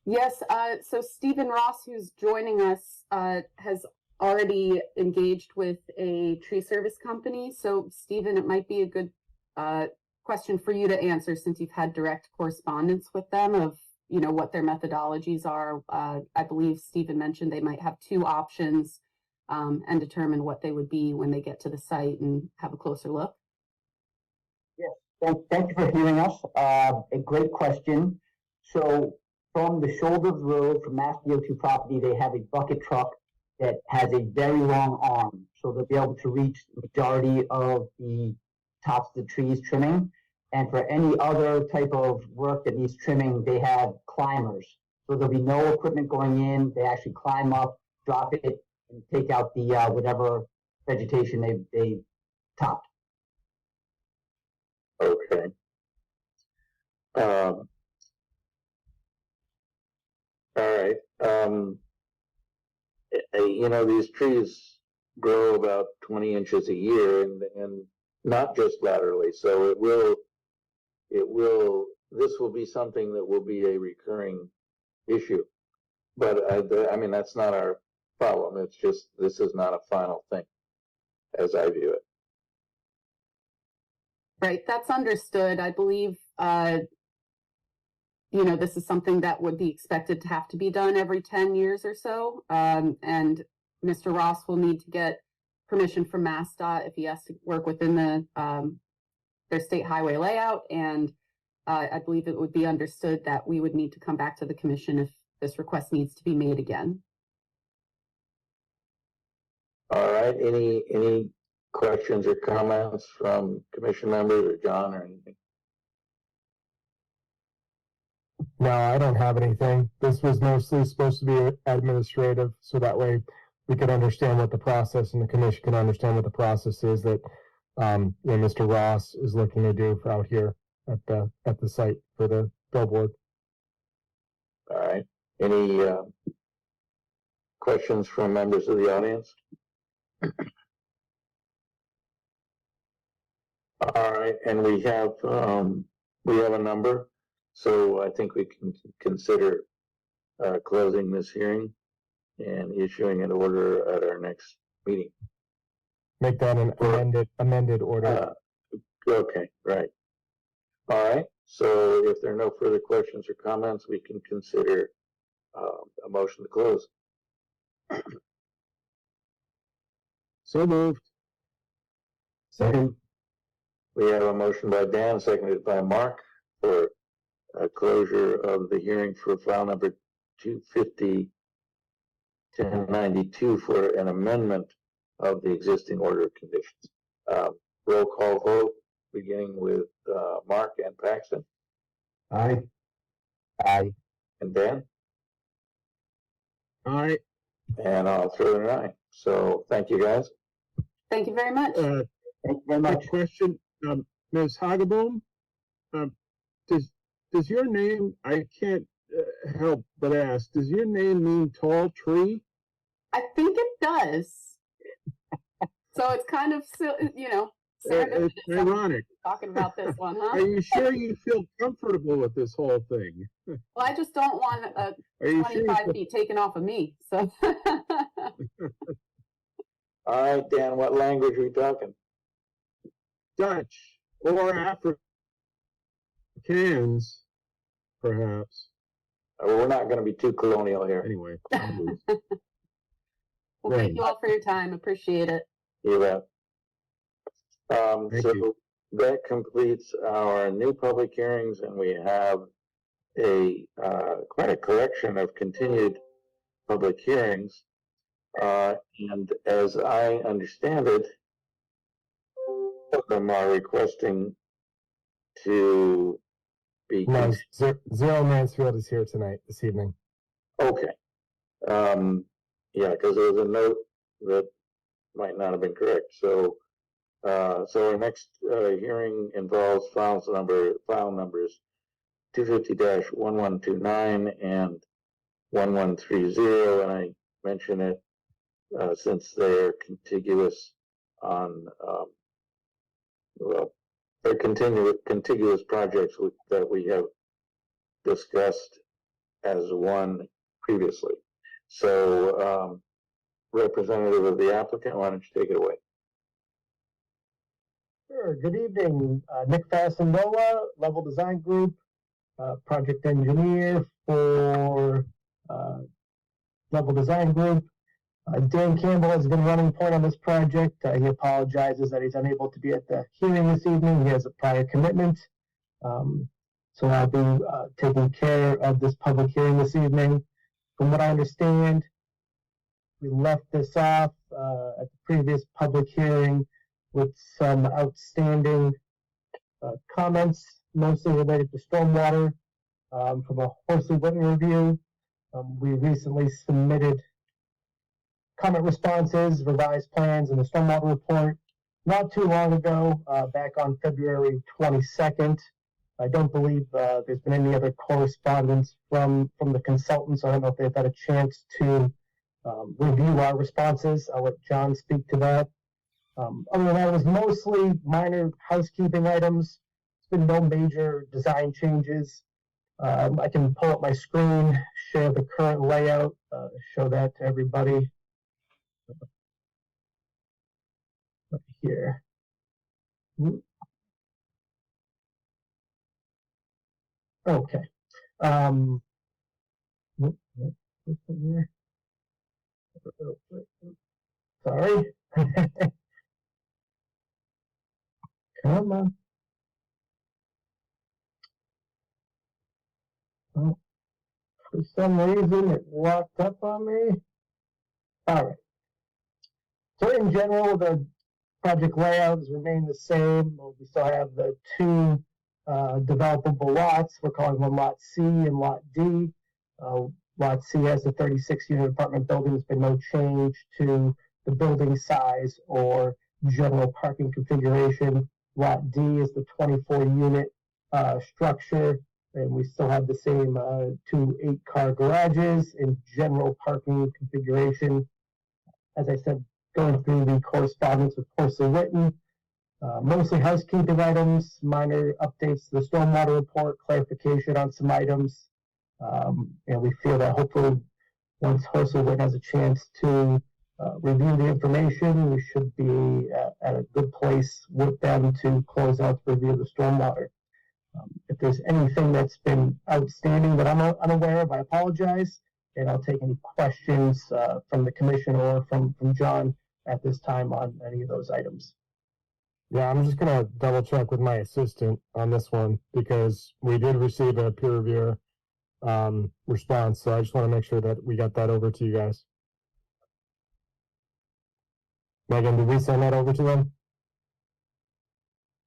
Yes, so Stephen Ross, who's joining us, has already engaged with a tree service company. So Stephen, it might be a good question for you to answer since you've had direct correspondence with them of, you know, what their methodologies are. I believe Stephen mentioned they might have two options and determine what they would be when they get to the site and have a closer look. Thank you for hearing us. A great question. So from the shoulder of the road from Mass DOT property, they have a bucket truck that has a very long arm. So they'll be able to reach the majority of the tops of the trees trimming. And for any other type of work that needs trimming, they have climbers. So there'll be no equipment going in. They actually climb up, drop it, and take out the whatever vegetation they topped. Okay. All right. You know, these trees grow about 20 inches a year, and not just laterally. So this will be something that will be a recurring issue. But I mean, that's not our problem. It's just, this is not a final thing, as I view it. Right, that's understood. I believe, you know, this is something that would be expected to have to be done every 10 years or so. And Mr. Ross will need to get permission from MassDOT if he has to work within their state highway layout. And I believe it would be understood that we would need to come back to the commission if this request needs to be made again. All right, any questions or comments from commission members or John or anything? No, I don't have anything. This was mostly supposed to be administrative, so that way we could understand what the process and the commission can understand what the process is that you know, Mr. Ross is looking to do out here at the site for the billboard. All right, any questions from members of the audience? All right, and we have a number, so I think we can consider closing this hearing and issuing an order at our next meeting. Make that an amended order. Okay, right. All right, so if there are no further questions or comments, we can consider a motion to close. So moved. Second. We have a motion by Dan, seconded by Mark, for a closure of the hearing for file number 250-1092 for an amendment of the existing order of conditions. Roll call vote, beginning with Mark and Paxton. Aye. Aye. And Dan? All right. And I'll throw in an aye. So thank you, guys. Thank you very much. Thank you very Quick much. question, Ms. Hageboom, does your name, I can't help but ask, does your name mean tall tree? I think it does. So it's kind of, you know, serendipitous. It's ironic. Talking about this one, Are huh? you sure you feel comfortable with this whole thing? Well, I just don't want Are you sure? 25 feet taken off of me. So All right, Dan, what language are we talking? Dutch or Afrikaans, perhaps. We're not going to be too colonial here. Anyway, I'll lose. well, thank you all for your time. Appreciate it. You bet. Thank So you. that completes our new public hearings, and we have quite a collection of continued public hearings. And as I understand it, some of them are requesting to be. No, Zero Mansfield is here tonight, this evening. Okay. Yeah, because there was a note that might not have been correct. So So our next hearing involves file numbers 250-1129 and 1130, and I mention it since they're contiguous on they're contiguous projects that we have discussed as one previously. So, representative of the applicant, why don't you take it away? Sure. Good evening. Nick Fasandola, Level Design Group, project engineer for Level Design Group. Dan Campbell has been running point on this project. He apologizes that he's unable to be at the hearing this evening. He has a prior commitment. So I'll be taking care of this public hearing this evening. From what I understand, we left this off at the previous public hearing with some outstanding comments, mostly related to stormwater from a Horsley Witten review. We recently submitted comment responses, revised plans, and the stormwater report not too long ago, back on February 22nd. I don't believe there's been any other correspondence from the consultants. I don't know if they've had a chance to review our responses. I'll let John speak to that. Other than that, it was mostly minor housekeeping items. There's been no major design changes. I can pull up my screen, share the current layout, show that to everybody. Right here. Okay. Sorry. Come on. Oh, for some reason, it locked up on me. All right. So in general, the project layouts remain the same. We still have the two developable lots. We're calling them Lot C and Lot D. Lot C has the 36-unit apartment building. There's been no change to the building size or general parking configuration. Lot D is the 24-unit structure, and we still have the same 2 8-car garages in general parking configuration. As I said, going through the correspondence with Horsley Witten, mostly housekeeping items, minor updates to the stormwater report, clarification on some items. And we feel that hopefully once Horsley Witten has a chance to review the information, we should be at a good place with them to close out the review of the stormwater. If there's anything that's been outstanding that I'm unaware of, I apologize, and I'll take any questions from the commission or from John at this time on any of those items. Yeah, I'm just gonna double check with my assistant on this one because we did receive a peer reviewer response, so I just want to make sure that we got that over to you guys. Megan, did we send that over to them?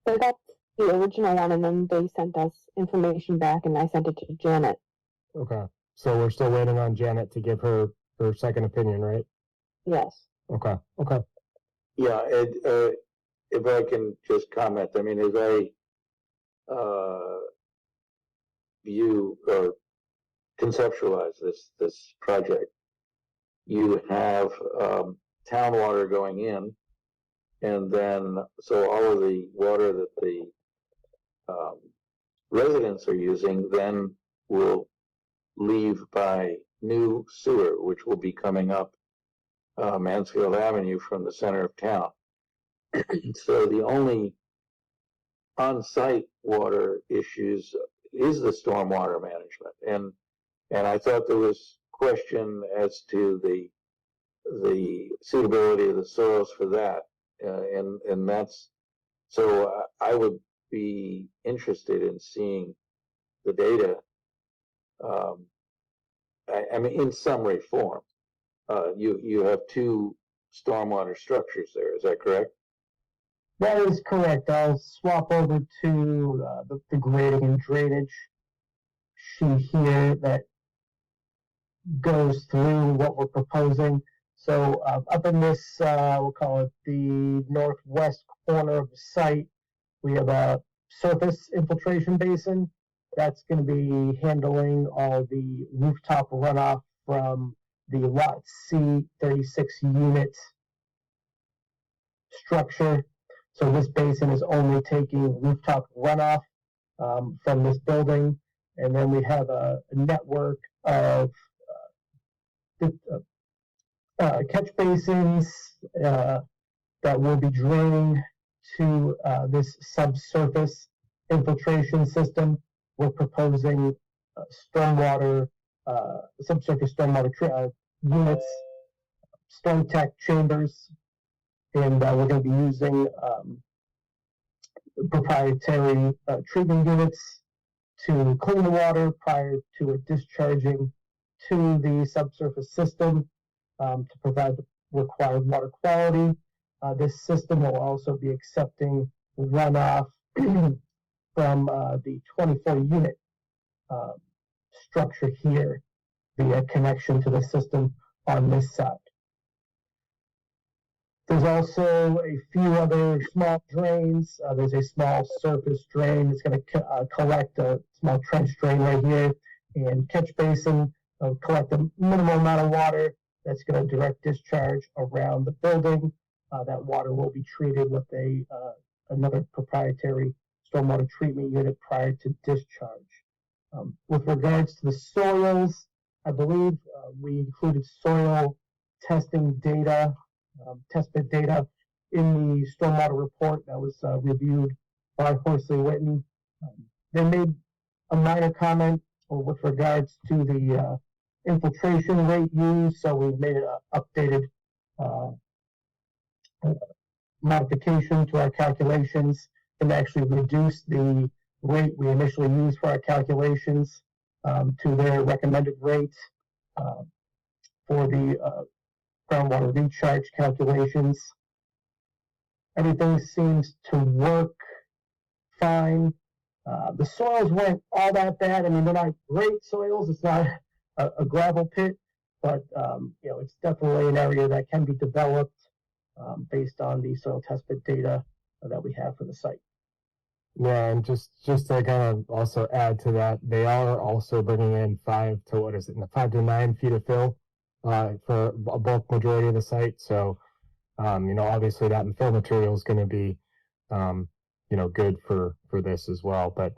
So that's the original one, and then they sent us information back, and I sent it to Janet. Okay, so we're still waiting on Janet to give her second opinion, right? Yes. Okay. Yeah, if I can just comment, I mean, as I view or conceptualize this project, you have town water going in, and then so all of the water that the residents are using then will leave by new sewer, which will be coming up Mansfield Avenue from the center of town. So the only on-site water issues is the stormwater management, and I thought there was question as to the suitability of the soils for that, and that's so I would be interested in seeing the data. I mean, in summary form, you have 2 stormwater structures there. Is that correct? That is correct. I'll swap over to the grading and drainage sheet here that goes through what we're proposing. So up in this, we'll call it the northwest corner of the site, we have a surface infiltration basin that's going to be handling all the rooftop runoff from the Lot C 36 unit structure. So this basin is only taking rooftop runoff from this building. And then we have a network of catch basins that will be draining to this subsurface infiltration system. We're proposing stormwater, subsurface stormwater units, storm tech chambers, and we're going to be using proprietary treatment units to clean the water prior to it discharging to the subsurface system to provide the required water quality. This system will also be accepting runoff from the 24 unit structure here via connection to the system on this side. There's also a few other small drains. There's a small surface drain that's going to collect a small trench drain right here, and catch basin collect a minimal amount of water that's going to direct discharge around the building. That water will be treated with another proprietary stormwater treatment unit prior to discharge. With regards to the soils, I believe we included soil testing data, test pit data in the stormwater report that was reviewed by Horsley Witten. They made a minor comment with regards to the infiltration rate used, so we made an updated modification to our calculations and actually reduce the rate we initially used for our calculations to their recommended rate for the groundwater recharge calculations. Everything seems to work fine. The soils weren't all that bad. I mean, they're not great soils. It's not a gravel pit, but it's definitely an area that can be developed based on the soil test pit data that we have for the site. Yeah, and just to kind of also add to that, they are also bringing in 5 to 9 feet of fill for a bulk majority of the site. So, obviously that fill material is going to be, good for this as well. But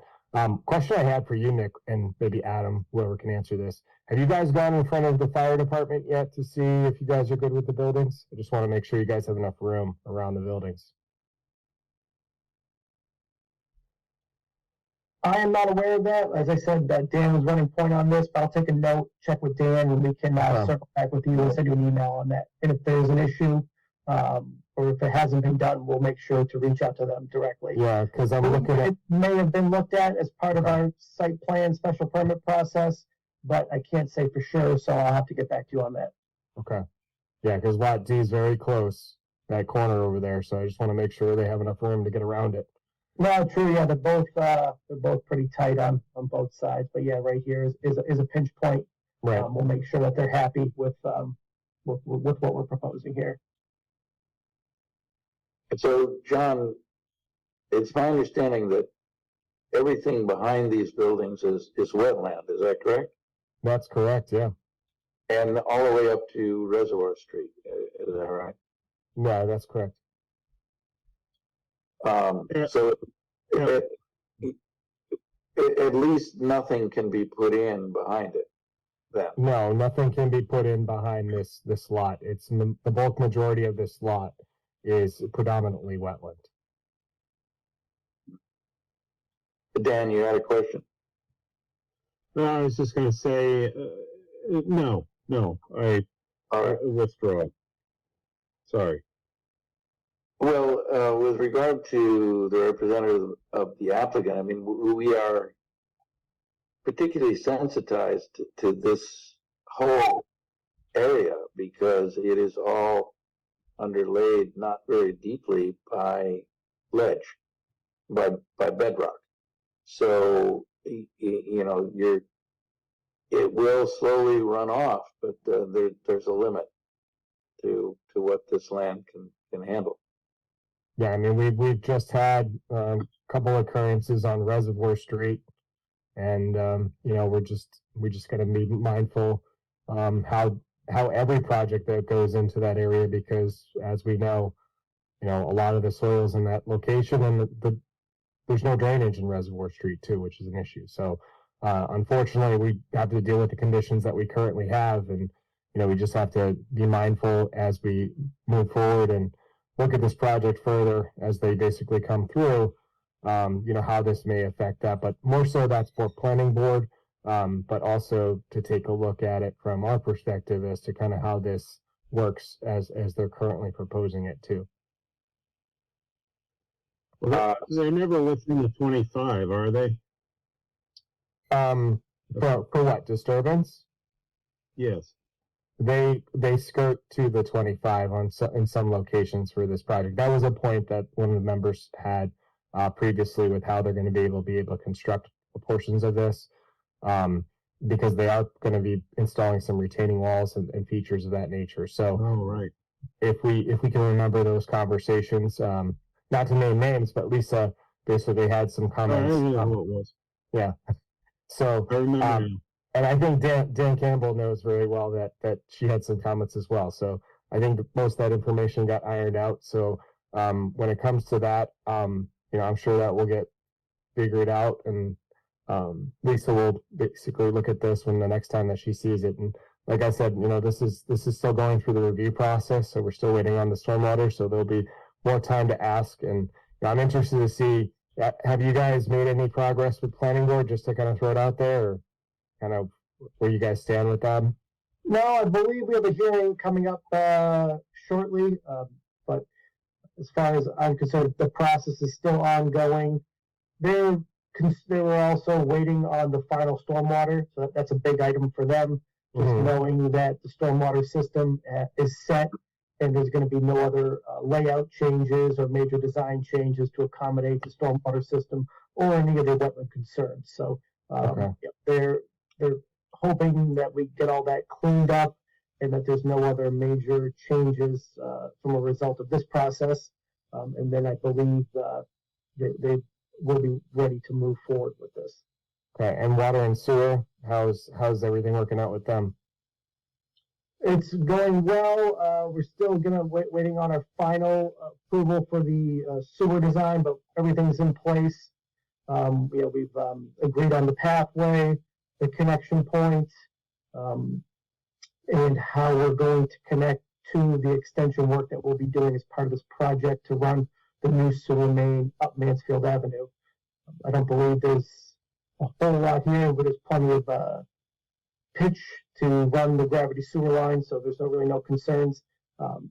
question I had for you, Nick, and maybe Adam, whoever can answer this. Have you guys gone in front of the fire department yet to see if you guys are good with the buildings? I just want to make sure you guys have enough room around the buildings. I am not aware of that. As I said, Dan was running point on this, but I'll take a note, check with Dan, and we can circle back with you and send you an email on that. And if there's an issue, or if it hasn't been done, we'll make sure to reach out to them directly. Yeah, because I'm looking at... It may have been looked at as part of our site plan special permit process, but I can't say for sure, so I'll have to get back to you on that. Okay. Yeah, because Lot D is very close, that corner over there, so I just want to make sure they have enough room to get around it. No, true. Yeah, they're both pretty tight on both sides. But yeah, right here is a pinch point. Right. We'll make sure that they're happy with what we're proposing here. So, John, it's my understanding that everything behind these buildings is wetland. Is that correct? That's correct. Yeah. And all the way up to Reservoir Street. Is that right? Yeah, that's correct. So at least nothing can be put in behind it then. No, nothing can be put in behind this lot. It's the bulk majority of this lot is predominantly wetland. Dan, you had a question? No, I was just going to say, no, I withdraw. Sorry. Well, with regard to the representative of the applicant, I mean, we are particularly sensitized to this whole area because it is all underlaid not very deeply by ledge, by bedrock. So, it will slowly run off, but there's a limit to what this land can handle. Yeah, I mean, we've just had a couple occurrences on Reservoir Street, and you know, we just got to be mindful how every project that goes into that area, because as we know, you know, a lot of the soils in that location, and there's no drainage in Reservoir Street too, which is an issue. So unfortunately, we have to deal with the conditions that we currently have, and you know, we just have to be mindful as we move forward and look at this project further as they basically come through. You know, how this may affect that, but more so that's for planning board, but also to take a look at it from our perspective as to kind of how this works as they're currently proposing it too. Well, they're never within the 25, are they? For what, disturbance? Yes. They skirt to the 25 in some locations for this project. That was a point that one of the members had previously with how they're going to be able to construct portions of this, because they are going to be installing some retaining walls and features of that nature. So, Oh, right. if we can remember those conversations, not to name names, but Lisa basically had some Oh, I don't comments. know who it was. Yeah. So, I remember now. and I think Dan Campbell knows very well that she had some comments as well. So I think most of that information got ironed out. So when it comes to that, you know, I'm sure that will get figured out, and Lisa will basically look at this when the next time that she sees it. And like I said, you know, this is still going through the review process, so we're still waiting on the stormwater. So there'll be more time to ask, and you know, I'm interested to see. Have you guys made any progress with planning board, just to kind of throw it out there, or kind of where you guys stand with that? No, I believe we have a hearing coming up shortly, but as far as I'm concerned, the process is still ongoing. They were also waiting on the final stormwater, so that's a big item for them. Just knowing that the stormwater system is set, and there's going to be no other layout changes or major design changes to accommodate the stormwater system or any of their wetland concerns. So they're hoping that we get all that cleaned up and that there's no other major changes from a result of this process. And then I believe they will be ready to move forward with this. Okay, and water and sewer, how's everything working out with them? It's going well. We're still waiting on our final approval for the sewer design, but everything's in place. You know, we've agreed on the pathway, the connection points, and how we're going to connect to the extension work that we'll be doing as part of this project to run the new sewer main up Mansfield Avenue. I don't believe there's a whole lot here, but there's plenty of pitch to run the gravity sewer line, so there's really no concerns.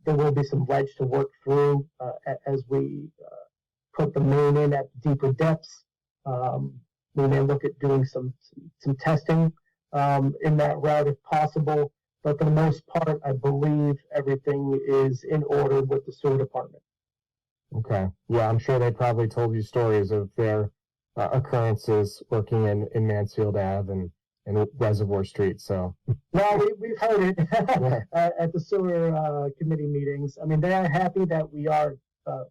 There will be some ledge to work through as we put the main in at deeper depths. We may look at doing some testing in that route if possible, but for the most part, I believe everything is in order with the sewer department. Okay, yeah, I'm sure they probably told you stories of their occurrences working in Mansfield Ave and Reservoir Street. So no, we've heard it Yeah. at the sewer committee meetings. I mean, they are happy that we are. For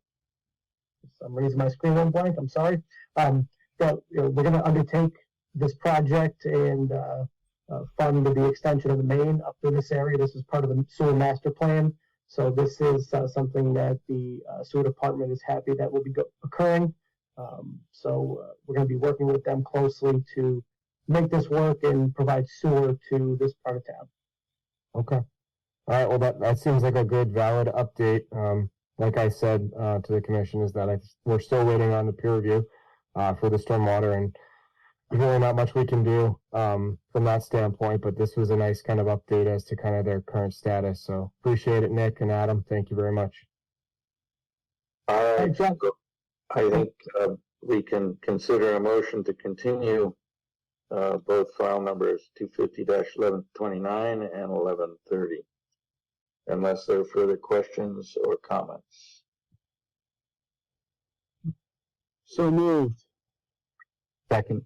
some reason, my screen went blank. I'm sorry. That we're going to undertake this project and fund the extension of the main up through this area. This is part of the sewer master plan. So this is something that the sewer department is happy that will be occurring. So we're going to be working with them closely to make this work and provide sewer to this part of town. okay, all right. Well, that seems like a good, valid update. Like I said to the commission, is that we're still waiting on the peer review for the stormwater, and really not much we can do from that standpoint. But this was a nice kind of update as to kind of their current status. So appreciate it, Nick and Adam. Thank you very much. All right, John. I think we can consider a motion to continue both file numbers 250-1129 and 1130, unless there are further questions or comments. So moved. Second.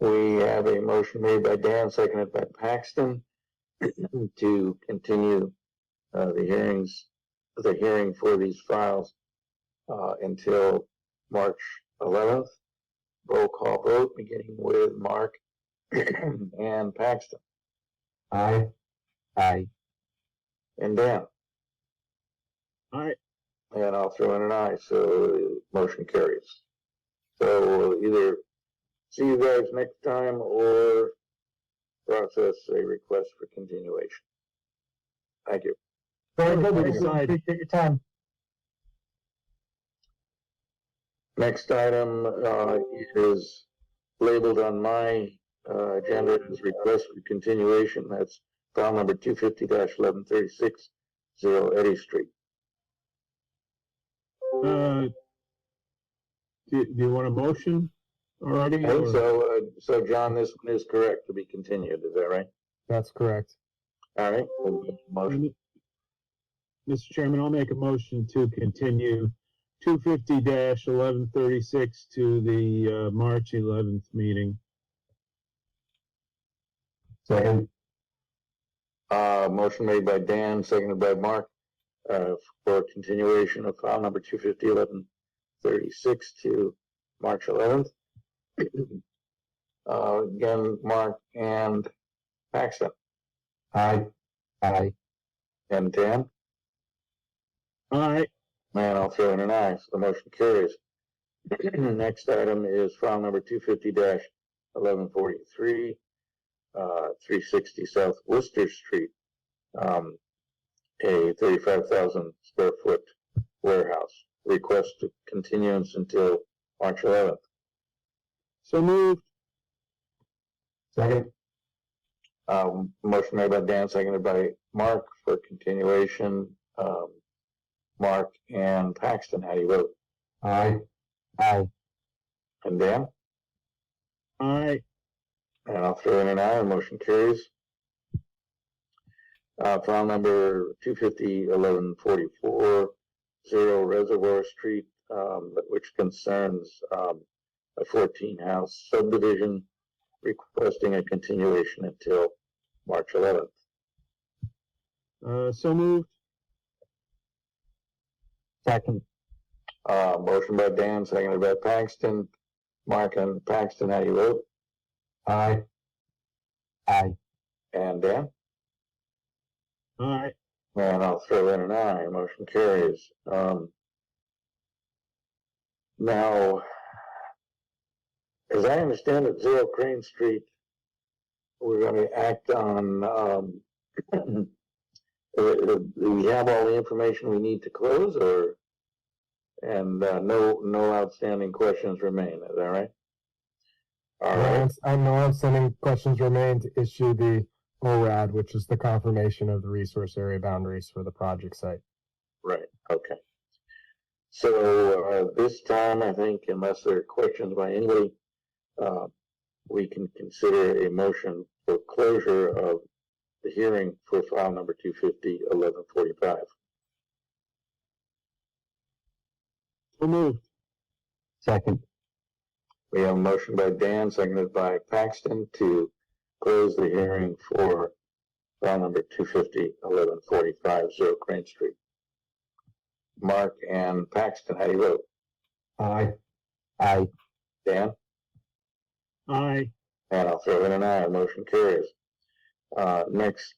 We have a motion made by Dan, seconded by Paxton, to continue the hearing for these files until March 11th. Roll call vote, beginning with Mark and Paxton. Aye. Aye. And Dan. Aye. And I'll throw in an aye, so motion carries. So we'll either see you guys next time or process a request for continuation. Thank you. Very good. Pretty Thank you. excited. Appreciate your time. Next item is labeled on my agenda as request for continuation. That's file number 250-1136, 0 Eddy Street. Do you want a motion already? I think or- so. So John, this one is correct to be continued. Is that right? That's correct. All right. We'll make a motion. Mr. Chairman, I'll make a motion to continue 250-1136 to the March 11th meeting. Second. Motion made by Dan, seconded by Mark, for continuation of file number 250-1136 to March 11th. Again, Mark and Paxton. Aye. Aye. And Dan? Aye. And I'll throw in an aye, so the motion carries. Next item is file number 250-1143, 360 South Worcester Street, a 35,000 square foot warehouse. Request to continuance until March 11th. So moved. Second. Motion made by Dan, seconded by Mark for continuation. Mark and Paxton, how do you vote? Aye. Aye. And Dan? Aye. And I'll throw in an aye, and motion carries. File number 250-1144, 0 Reservoir Street, which concerns a 14-house subdivision, requesting a continuation until March 11th. So moved. Second. Motion by Dan, seconded by Paxton. Mark and Paxton, how do you vote? Aye. Aye. And Dan? Aye. And I'll throw in an aye. Motion carries. Now, as I understand it, 0 Crane Street, we're going to act on, do we have all the information we need to close, or, and no outstanding questions remain, is that right? All right. No outstanding questions remain to issue the ORAD, which is the confirmation of the resource area boundaries for the project site. Right, okay. So this time, I think, unless there are questions by anybody, we can consider a motion for closure of the hearing for file number 250-1145. So moved. Second. We have a motion by Dan, seconded by Paxton, to close the hearing for file number 250-1145, 0 Crane Street. Mark and Paxton, how do you vote? Aye. Aye. Dan? Aye. And I'll throw in an aye. Motion carries. Next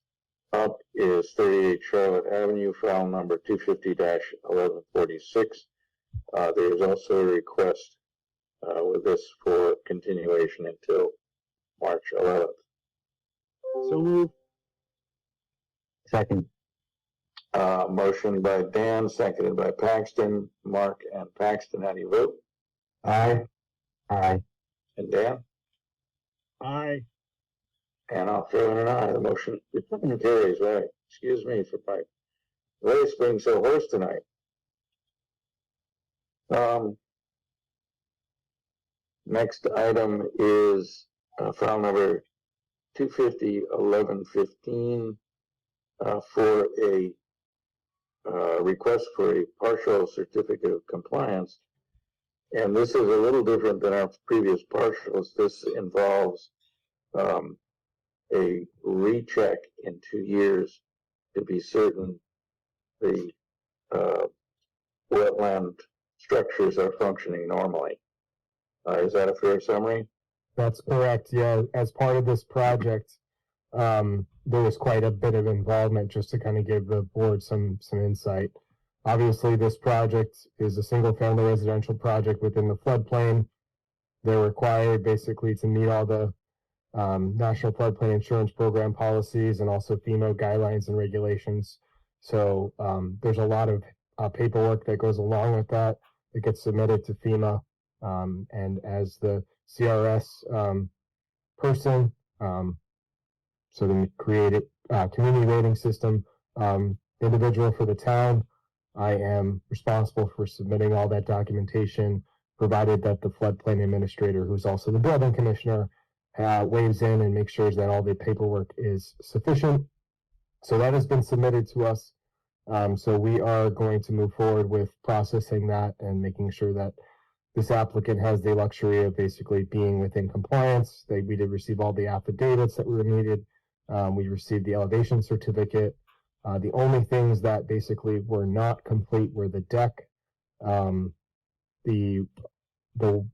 up is 38 Charlotte Avenue, file number 250-1146. There is also a request with this for continuation until March 11th. So moved. Second. Motion by Dan, seconded by Paxton. Mark and Paxton, how do you vote? Aye. Aye. And Dan? Aye. And I'll throw in an aye. The motion carries. Right. Excuse me for my voice being so hoarse tonight. Next item is file number 250-1115 for a request for a partial certificate of compliance. And this is a little different than our previous partials. This involves a recheck in 2 years to be certain the wetland structures are functioning normally. Is that a fair summary? That's correct. Yeah, as part of this project, there was quite a bit of involvement just to kind of give the board some insight. Obviously, this project is a single-family residential project within the floodplain. They're required basically to meet all the National Floodplain Insurance Program policies and also FEMA guidelines and regulations. So there's a lot of paperwork that goes along with that. It gets submitted to FEMA, and as the CRS person, so the created community rating system individual for the town, I am responsible for submitting all that documentation, provided that the floodplain administrator, who's also the building commissioner, weighs in and makes sure that all the paperwork is sufficient. So that has been submitted to us. So we are going to move forward with processing that and making sure that this applicant has the luxury of basically being within compliance. We did receive all the affidavits that were needed. We received the elevation certificate. The only things that basically were not complete were the deck, the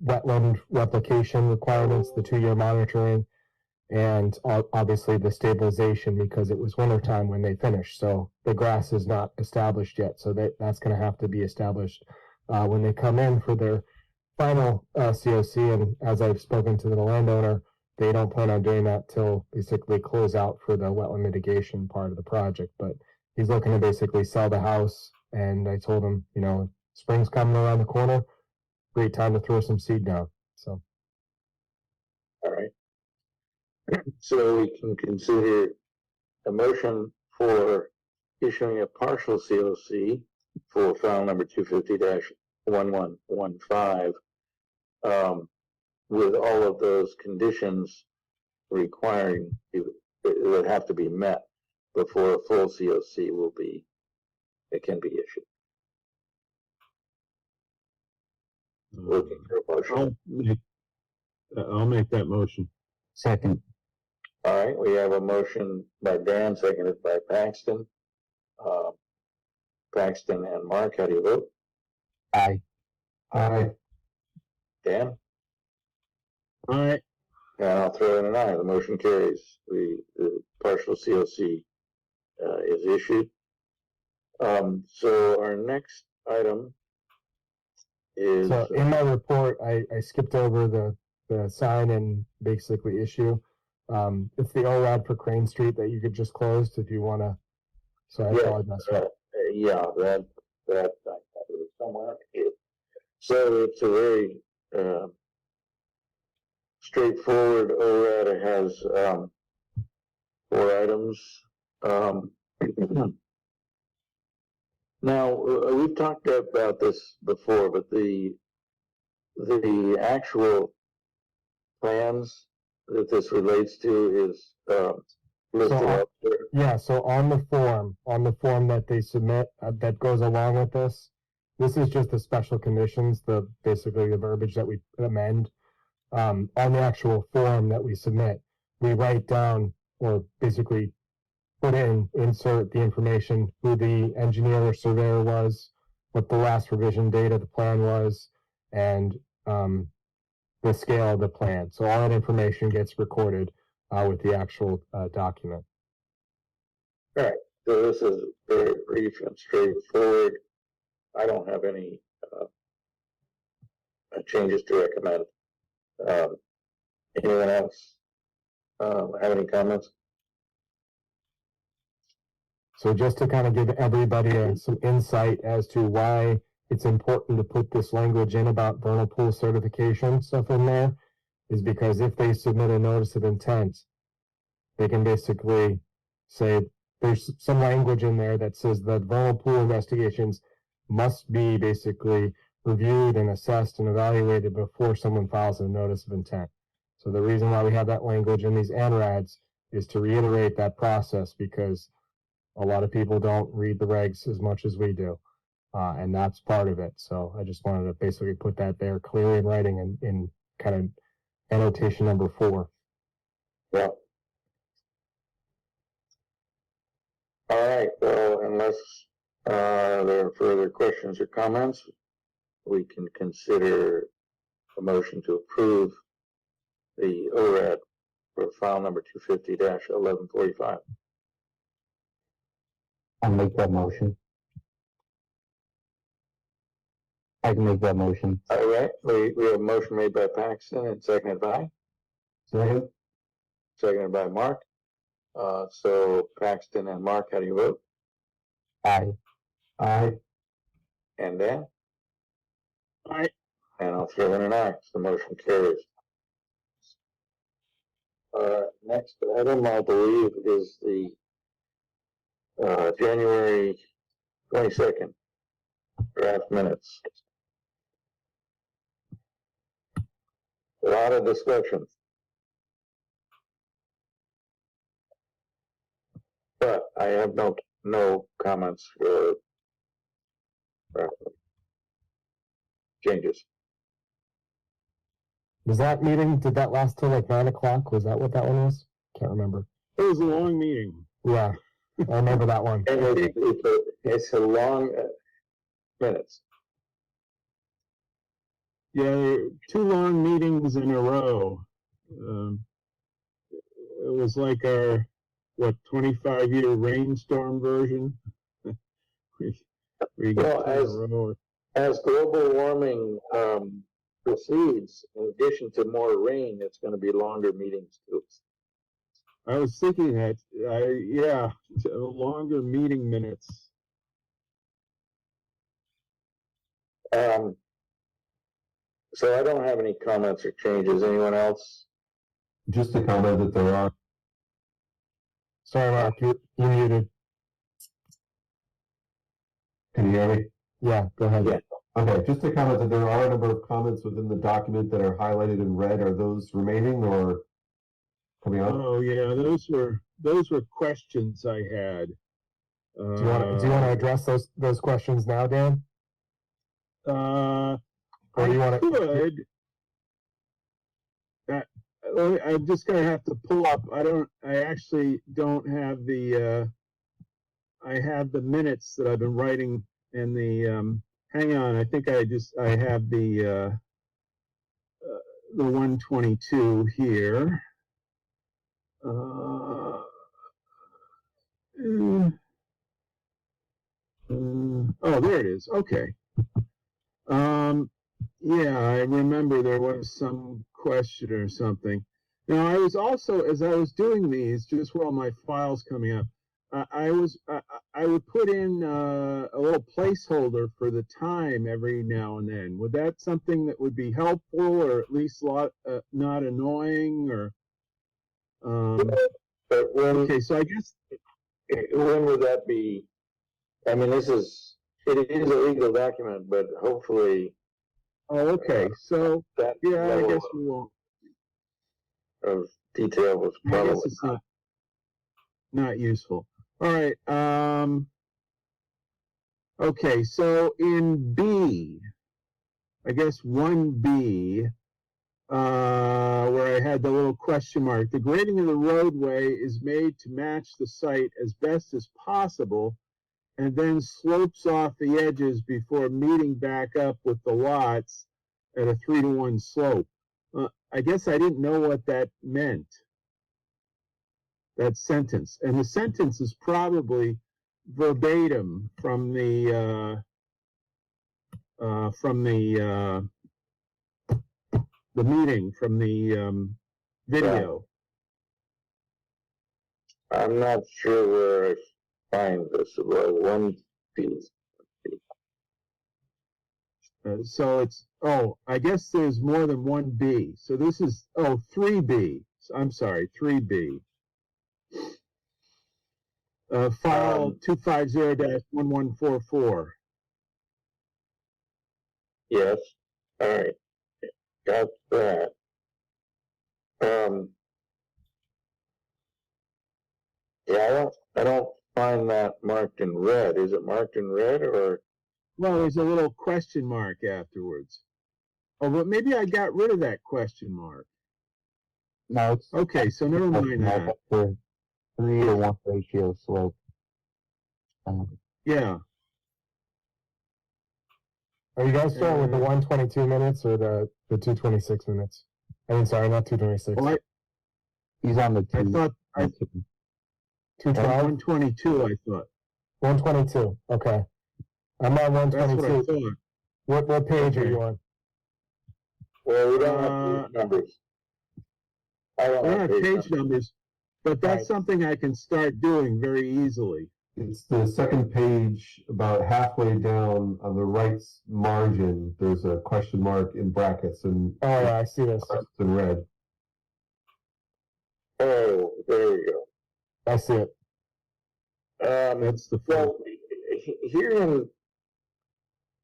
wetland replication requirements, the 2-year monitoring, and obviously the stabilization, because it was wintertime when they finished. So the grass is not established yet. So that's going to have to be established when they come in for their final COC. And as I've spoken to the landowner, they don't plan on doing that till basically close out for the wetland mitigation part of the project. But he's looking to basically sell the house. And I told him, you know, spring's coming around the corner. Great time to throw some seed down. So. All right. So we can consider a motion for issuing a partial COC for file number 250-1115, with all of those conditions requiring it would have to be met before a full COC can be issued. Looking for a partial. I'll make that motion. Second. All right, we have a motion by Dan, seconded by Paxton. Paxton and Mark, how do you vote? Aye. Aye. Dan? All right. And I'll throw in an aye. The motion carries. The partial COC is issued. So our next item is. So in my report, I skipped over the sign and basically issue. It's the ORAD for Crane Street that you could just close if you want to. So I apologize. Yeah, that I have it somewhere. So it's a very straightforward ORAD. It has 4 items. Now we've talked about this before, but the actual plans that this relates to is listed up there. Yeah, so on the form that they submit that goes along with this is just the special conditions, basically the verbiage that we amend. On the actual form that we submit, we write down or basically insert the information, who the engineer or surveyor was, what the last revision date of the plan was, and the scale of the plan. So all that information gets recorded with the actual document. All right, so this is very brief and straightforward. I don't have any changes to recommend. Anyone else have any comments? So just to kind of give everybody some insight as to why it's important to put this language in about vernal pool certification stuff in there, is because if they submit a notice of intent, they can basically say there's some language in there that says that vernal pool investigations must be basically reviewed and assessed and evaluated before someone files a notice of intent. So the reason why we have that language in these ANRADs is to reiterate that process, because a lot of people don't read the regs as much as we do. And that's part of it. So I just wanted to basically put that there clearly in writing in kind of annotation number 4. Yeah. All right. Well, unless There are further questions or comments? We can consider a motion to approve the ORAD for file number 250-1145. I'll make that motion. I can make that motion. All right, we have a motion made by Paxton and seconded by? Second. Seconded by Mark. So Paxton and Mark, how do you vote? Aye. Aye. And Dan? Aye. And I'll throw in an aye, so the motion carries. Next item, I believe, is the January 22nd draft minutes. A lot of discussion. But I have no comments or changes. Was that meeting, did that last till like 9 o'clock? Was that what that one was? Can't remember. It was a long meeting. Yeah, I remember that one. And it's a long minutes. Yeah, 2 long meetings in a row. It was like our, 25-year rainstorm version? we Well, got 2 in a row. As global warming proceeds, in addition to more rain, it's going to be longer meetings too. I was thinking that, yeah, longer meeting minutes. So I don't have any comments or changes. Anyone else? Just to comment that there are, Sorry, Mark, you muted. can you hear me? Yeah, go ahead. Yeah. Okay, just to comment that there are a number of comments within the document that are highlighted in red. Are those remaining or coming up? Oh, yeah, those were questions I had. Do you want to address those questions now, Dan? Or do you want to? Could. I'm just gonna have to pull up. I actually don't have the. I have the minutes that I've been writing in the. Hang on, I think I have the 122 here. Oh, there it is. Okay. Yeah, I remember there was some question or something. Now, I was also, as I was doing these, just while my file's coming up, I would put in a little placeholder for the time every now and then. Would that something that would be helpful, or at least not annoying, or? But Okay, so I guess. when would that be? I mean, it is a legal document, but hopefully. Oh, okay. So That yeah, I level guess we won't. of detail was I probably guess it's not useful. All right. Okay, so in B, I guess 1B, where I had the little question mark, the grading of the roadway is made to match the site as best as possible and then slopes off the edges before meeting back up with the lots at a 3-to-1 slope. I guess I didn't know what that meant, that sentence. And the sentence is probably verbatim from the meeting, from the video. I'm not sure where I find this. Well, one piece. So it's, I guess there's more than 1B. So this is, 3B. I'm sorry, 3B. File 250-1144. Yes. All right. Got that. Yeah, I don't find that marked in red. Is it marked in red or? Well, there's a little question mark afterwards. Oh, but maybe I got rid of that question mark. No, it's Okay, so never mind that. for 3-to-1 ratio slope. Yeah. Are you guys starting with the 122 minutes or the 226 minutes? I mean, sorry, not 226. Well, He's on the I thought, 212? 122, I thought. 122. Okay. I'm on That's what I 122. thought. What page are Okay. you on? Well, we don't have page numbers. I don't I don't have have page page numbers. numbers, but that's Right. something I can start doing very easily. It's the second page, about halfway down on the right margin. There's a question mark in brackets and Oh, yeah, I see this. it's in red. Oh, there we go. I see it. That's the Well,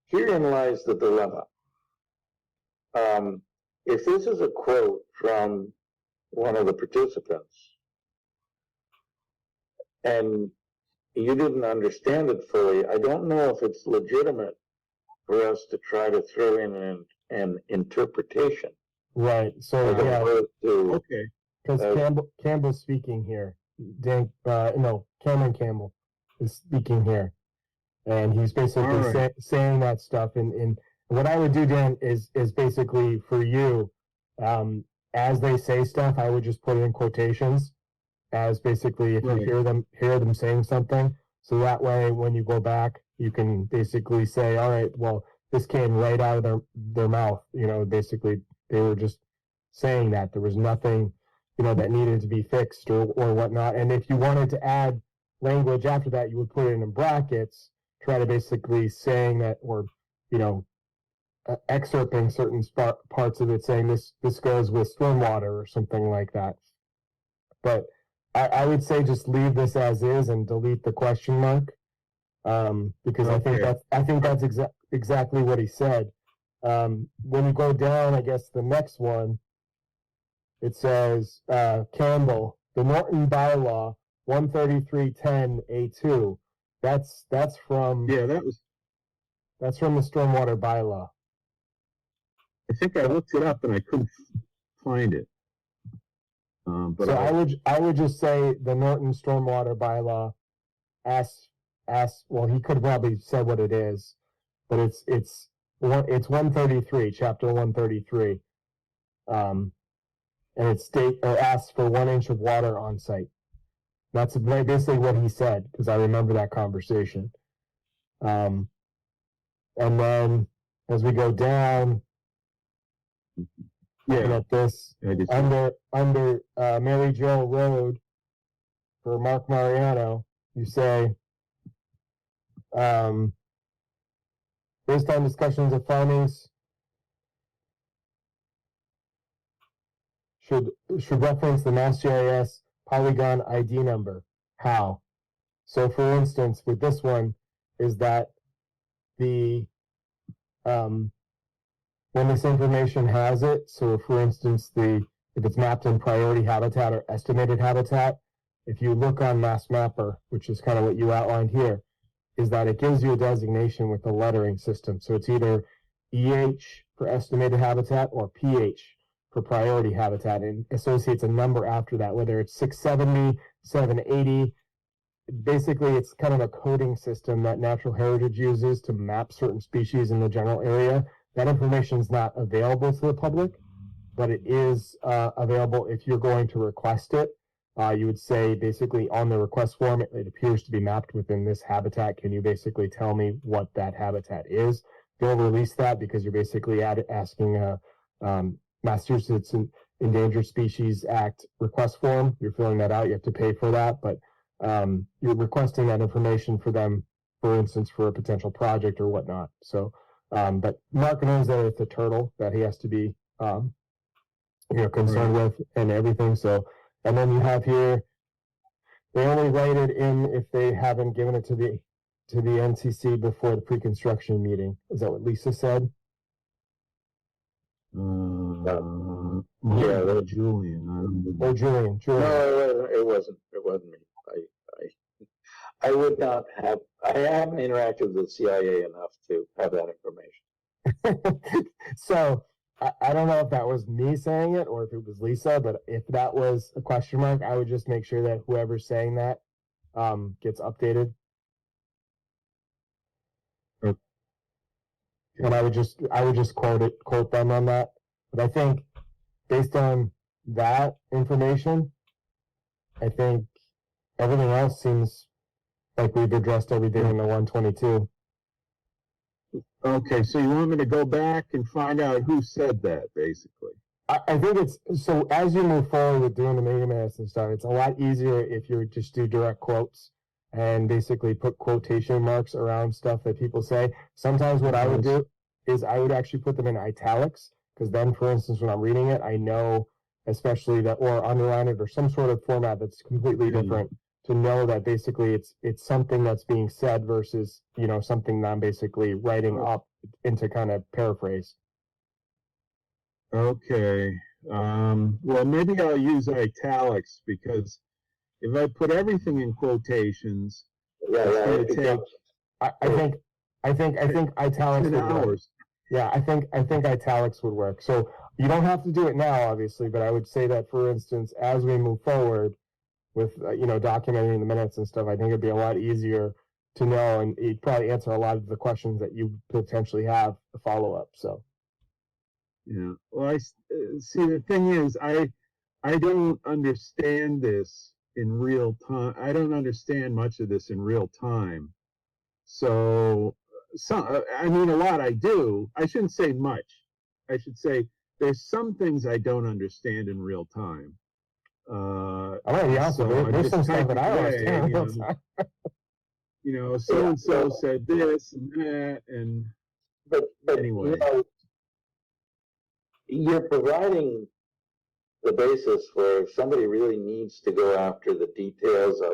herein lies the dilemma. If this is a quote from one of the participants, and you didn't understand it fully, I don't know if it's legitimate for us to try to throw in an interpretation. Right. So, As yeah, opposed to, Okay. because Campbell's speaking here. Cameron Campbell is speaking here. And he's basically All right. saying that stuff. And what I would do, Dan, is basically for you, as they say stuff, I would just put it in quotations as basically if Right. you hear them saying something. So that way, when you go back, you can basically say, all right, well, this came right out of their mouth. You know, basically they were just saying that there was nothing, you know, that needed to be fixed or whatnot. And if you wanted to add language after that, you would put it in brackets, try to basically saying that, or, you know, excerpting certain parts of it, saying this goes with stormwater or something like that. But I would say just leave this as is and delete the question mark, because Okay. I think that's exactly what he said. When you go down, I guess the next one, it says Campbell, the Norton bylaw 13310A2. That's from Yeah, that's from the stormwater bylaw. I think I looked it up and I couldn't find it. But So I would just say the Norton stormwater bylaw. Well, he could have probably said what it is, but it's 133, chapter 133, and it asks for 1 inch of water on site. That's basically what he said, because I remember that conversation. And then as we go down, looking yeah, at this, I just, under Mary Jo Road for Mark Mariano, you say, based on discussions of findings, should reference the Mass GIS polygon ID number. How? So for instance, with this one, is that the when this information has it, so for instance, if it's mapped in priority habitat or estimated habitat, if you look on Mass Mapper, which is kind of what you outlined here, is that it gives you a designation with the lettering system. So it's either EH for estimated habitat or PH for priority habitat, and associates a number after that, whether it's 670, 780. Basically, it's kind of a coding system that Natural Heritage uses to map certain species in the general area. That information is not available to the public, but it is available if you're going to request it. You would say basically on the request form, it appears to be mapped within this habitat. Can you basically tell me what that habitat is? They'll release that because you're basically asking a Massachusetts Endangered Species Act request form. You're filling that out. You have to pay for that, but you're requesting that information for them, for instance, for a potential project or whatnot. So, but Mark knows that it's a turtle that he has to be, concerned with and everything. So, and then you have here, they only write it in if they haven't given it to the NCC before the pre-construction meeting. Is that what Lisa said? yeah, Julian. I don't know. Or Julian? no, it wasn't me. I would not have, I haven't interacted with the CIA enough to have that information. So I don't know if that was me saying it or if it was Lisa, but if that was a question mark, I would just make sure that whoever's saying that gets updated. And I would just quote them on that. But I think based on that information, I think everything else seems like we've addressed everything in the 122. Okay, so you want me to go back and find out who said that, basically? I think it's so as you move forward with doing the meeting minutes and stuff, it's a lot easier if you just do direct quotes and basically put quotation marks around stuff that people say. Sometimes what I would do is I would actually put them in italics, because then, for instance, when I'm reading it, I know, especially that, or underline it or some sort of format that's completely different, to know that basically it's something that's being said versus, you know, something that I'm basically writing up into kind of paraphrase. Okay. Well, maybe I'll use italics, because if I put everything in quotations, Yeah, it's yeah, going it to take becomes, I think italics 10 would work. hours. Yeah, I think italics would work. So you don't have to do it now, obviously, but I would say that, for instance, as we move forward with you know, documenting the minutes and stuff, I think it'd be a lot easier to know, and it'd probably answer a lot of the questions that you potentially have the follow up. So Yeah. Well, see, the thing is, I don't understand this in real time. I don't understand much of this in real time. So, I mean, a lot I do. I shouldn't say much. I should say there's some things I don't understand in real time. I'm gonna be honest So with you, I'm there's just some stuff that I typing understand. away, in real time. you know, so and so said this and that, and but anyway. you know, you're providing the basis for if somebody really needs to go after the details of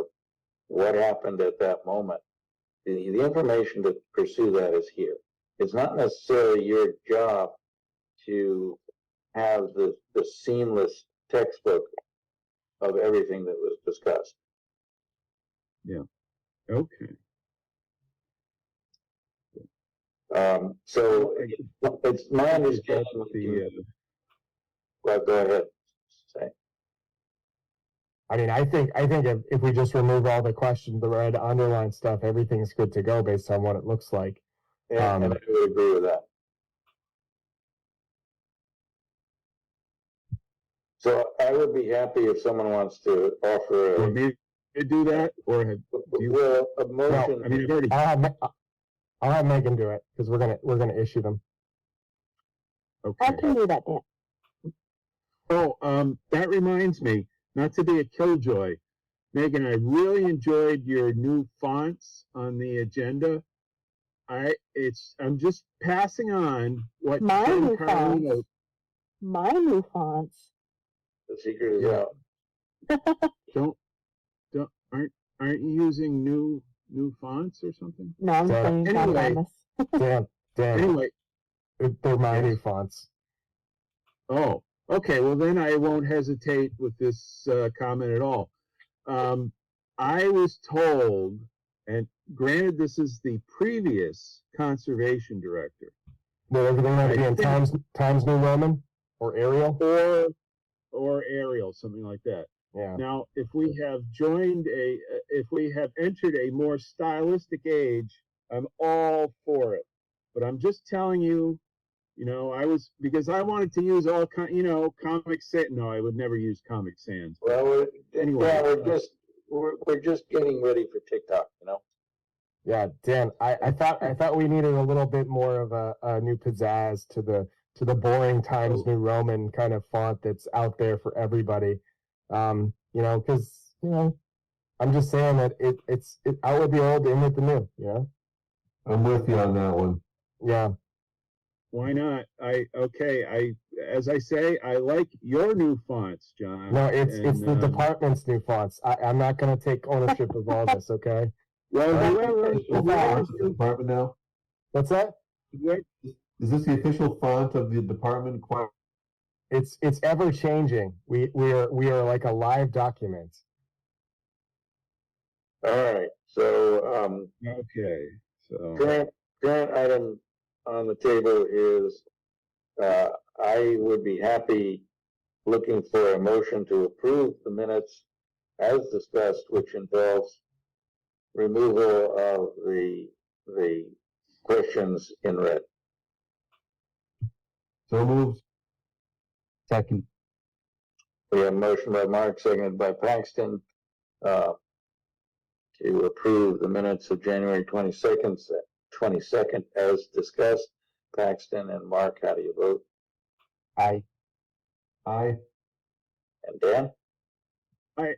what happened at that moment. The information to pursue that is here. It's not necessarily your job to have the seamless textbook of everything that was discussed. Yeah. Okay. So it's my understanding. Well, go ahead. Say. I mean, I think if we just remove all the questions, the red underline stuff, everything's good to go based on what it looks like. Yeah, and I would agree with that. So I would be happy if someone wants to offer Want me to do that, or have you? well, a motion. No, I mean, I've already. I'll have Megan do it, because we're gonna issue them. Okay. I can do that, Dan. Oh, that reminds me, not to be a killjoy, Megan, I really enjoyed your new fonts on the agenda. I'm just passing on what My Jen new Carlino. fonts. My new fonts. The secret is out. Aren't you using new fonts or something? No, I'm So, saying John anyway. Thomas. Dan, Anyway, they're my Yes. new fonts. oh, okay. Well, then I won't hesitate with this comment at all. I was told, and granted, this is the previous conservation director, Will everything have to be I in think- Times New Roman or Arial? or Arial, something like that. Yeah. Now, if we have entered a more stylistic age, I'm all for it. But I'm just telling you, you know, because I wanted to use all Comic Sans. No, I would never use Comic Sans. Well, Anyway. yeah, we're just getting ready for TikTok, you know. Yeah, Dan, I thought we needed a little bit more of a new pizzazz to the boring Times New Roman kind of font that's out there for everybody. You know, because I'm just saying that it's out with the old, in with the new. You know. I'm with you on that one. Yeah. Why not? As I say, I like your new fonts, John. No, it's the And, department's new fonts. I'm not going to take ownership of all this. Okay. Department now? What's that? Is this the official font of the department? It's ever changing. We are like a live document. All right. So Okay. So current item on the table is I would be happy looking for a motion to approve the minutes as discussed, which involves removal of the questions in red. So moved. Second. We have a motion by Mark, seconded by Paxton, to approve the minutes of January 22nd as discussed. Paxton and Mark, how do you vote? Aye. Aye. And Dan? Aye.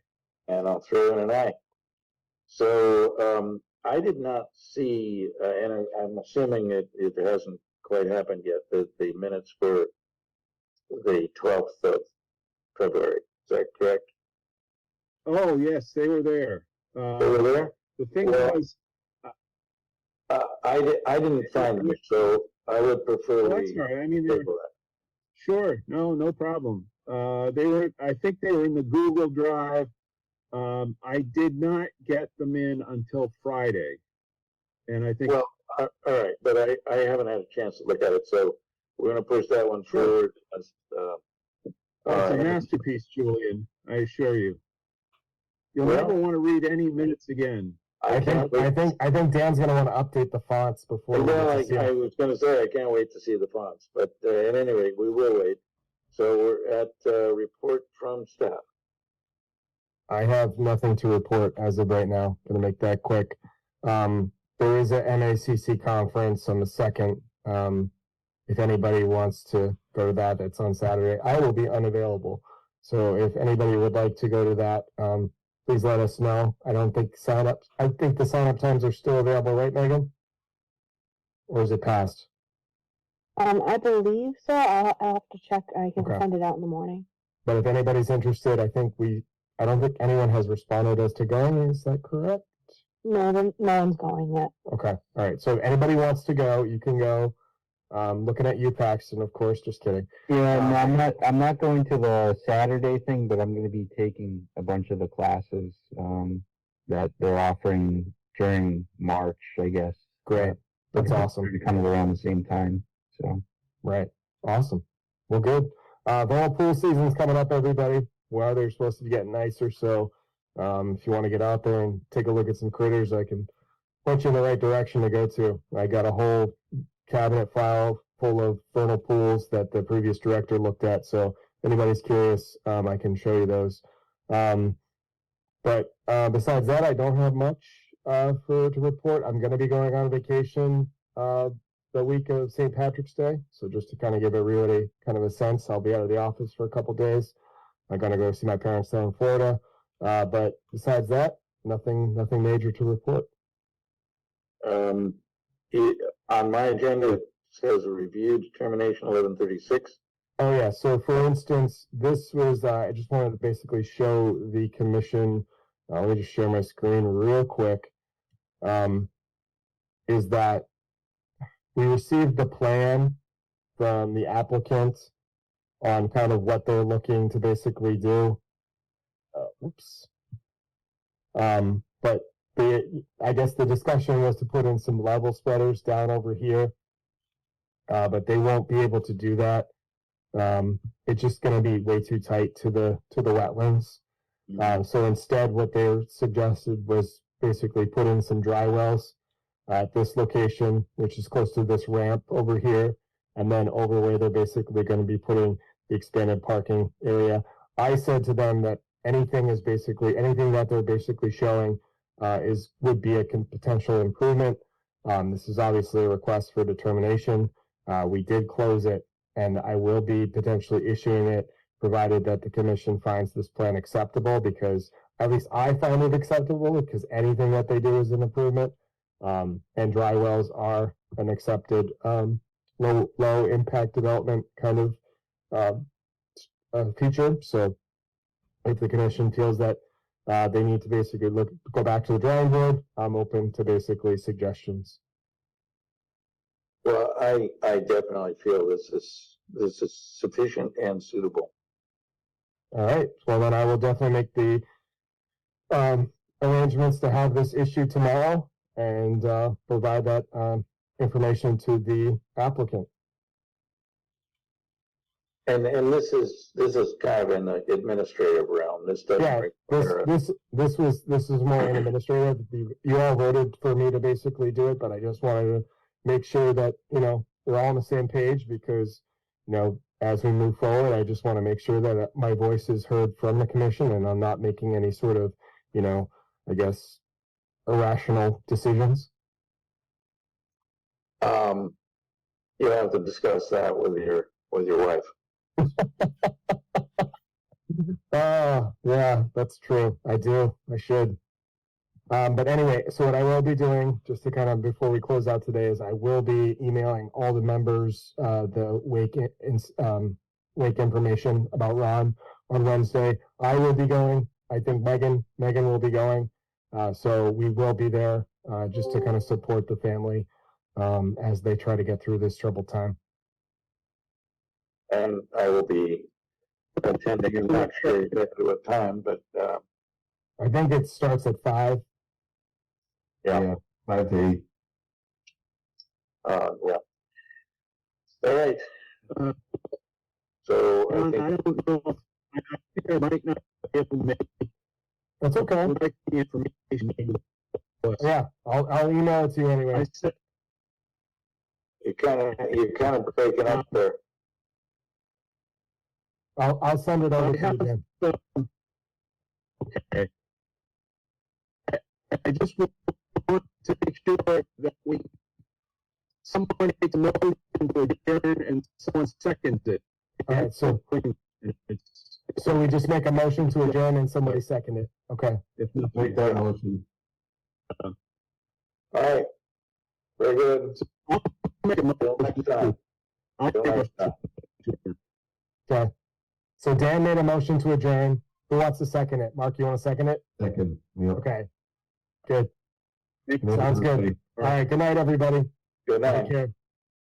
And I'll throw in an aye. So, I did not see, and I'm assuming it hasn't quite happened yet, the minutes for the 12th of February. Is that correct? Oh, yes, they were there. They were there? The thing Well, was, I didn't find them, so I would prefer well, that's we all right. I mean, they're, table that. sure, no problem. I think they were in the Google Drive. I did not get them in until Friday. And I think, Well, all right, but I haven't had a chance to look at it, so we're gonna push that one Sure. forward. it's a masterpiece, Julian, I assure you. You'll Well, never want to read any minutes again. I think Dan's gonna want to update the fonts before. we Well, get to see I them. was gonna say, I can't wait to see the fonts, but at any rate, we will wait. So we're at, report from staff. I have nothing to report as of right now. Gonna make that quick. There is a MACC conference on the 2nd. If anybody wants to go to that, it's on Saturday. I will be unavailable. So if anybody would like to go to that, please let us know. I think the sign-up times are still available, right, Megan? Or is it passed? I believe so. I'll have to check. I can Okay. send it out in the morning. But if anybody's interested, I don't think anyone has responded as to going. Is that correct? No, no one's going yet. Okay. All right. So if anybody wants to go, you can go. Looking at you, Paxton, of course, just kidding. Yeah, no, I'm not going to the Saturday thing, but I'm going to be taking a bunch of the classes that they're offering during March, I guess. Great. That's awesome. Kind of around the same time. So Right. Awesome. Well, good. The whole pool season's coming up, everybody. Weather's supposed to be getting nicer, so if you want to get out there and take a look at some critters, I can point you in the right direction to go to. I got a whole cabinet file full of vernal pools that the previous director looked at, so if anybody's curious, I can show you those. But besides that, I don't have much to report. I'm going to be going on vacation the week of St. Patrick's Day. So just to kind of give everybody kind of a sense, I'll be out of the office for a couple days. I'm going to go see my parents down in Florida. But besides that, nothing major to report. On my agenda, it says a review determination 1136. Oh yeah. So for instance, this was, I just wanted to basically show the commission, let me just share my screen real quick, is that we received the plan from the applicant on kind of what they're looking to basically do. But I guess the discussion was to put in some level spreaders down over here, but they won't be able to do that. It's just going to be way too tight to the wetlands. So instead, what they suggested was basically put in some dry wells at this location, which is close to this ramp over here, and then over where they're basically going to be putting the expanded parking area. I said to them that anything that they're basically showing would be a potential improvement. This is obviously a request for determination. We did close it, and I will be potentially issuing it, provided that the commission finds this plan acceptable, because at least I find it acceptable, because anything that they do is an improvement. And dry wells are an accepted low impact development kind of feature. So if the commission feels that they need to basically go back to the drawing board, I'm open to basically suggestions. Well, I definitely feel this is sufficient and suitable. All right. Well, then I will definitely make the arrangements to have this issued tomorrow and provide that information to the applicant. And this is kind of in the administrative realm. This doesn't require this is more an administrative. You all voted for me to basically do it, but I just wanted to make sure that we're all on the same page, because as we move forward, I just want to make sure that my voice is heard from the commission and I'm not making any sort of, I guess, irrational decisions. You'll have to discuss that with your wife. Oh, yeah, that's true. I do. I should. But anyway, so what I will be doing, just to kind of, before we close out today, is I will be emailing all the members, the wake information about Ron on Wednesday. I will be going. I think Megan will be going. So we will be there, just to kind of support the family, as they try to get through this troubled time. And I will be attending. I'm not sure exactly what time, but I think it starts at 5. yeah. 5 to 8. Yeah. All right. So I I think don't know. I think I might not be able to make That's okay. like the information. Yeah, I'll email it to you anyway. I said, you're kind of breaking up there. I'll send it over I to you have again. okay. I just want to make sure that someone makes a motion to adjourn and someone seconds it. All right, so we just make a motion to adjourn and somebody second it. Okay. If not, Make that motion. All right. Very good. make a Till next time. I'll Till make next a- time. Okay. So Dan made a motion to adjourn. Who wants to second it? Mark, you want to second it? Second. Yep. Okay. Good. make- Sounds good. All right. Good night, everybody. Good night. Take care.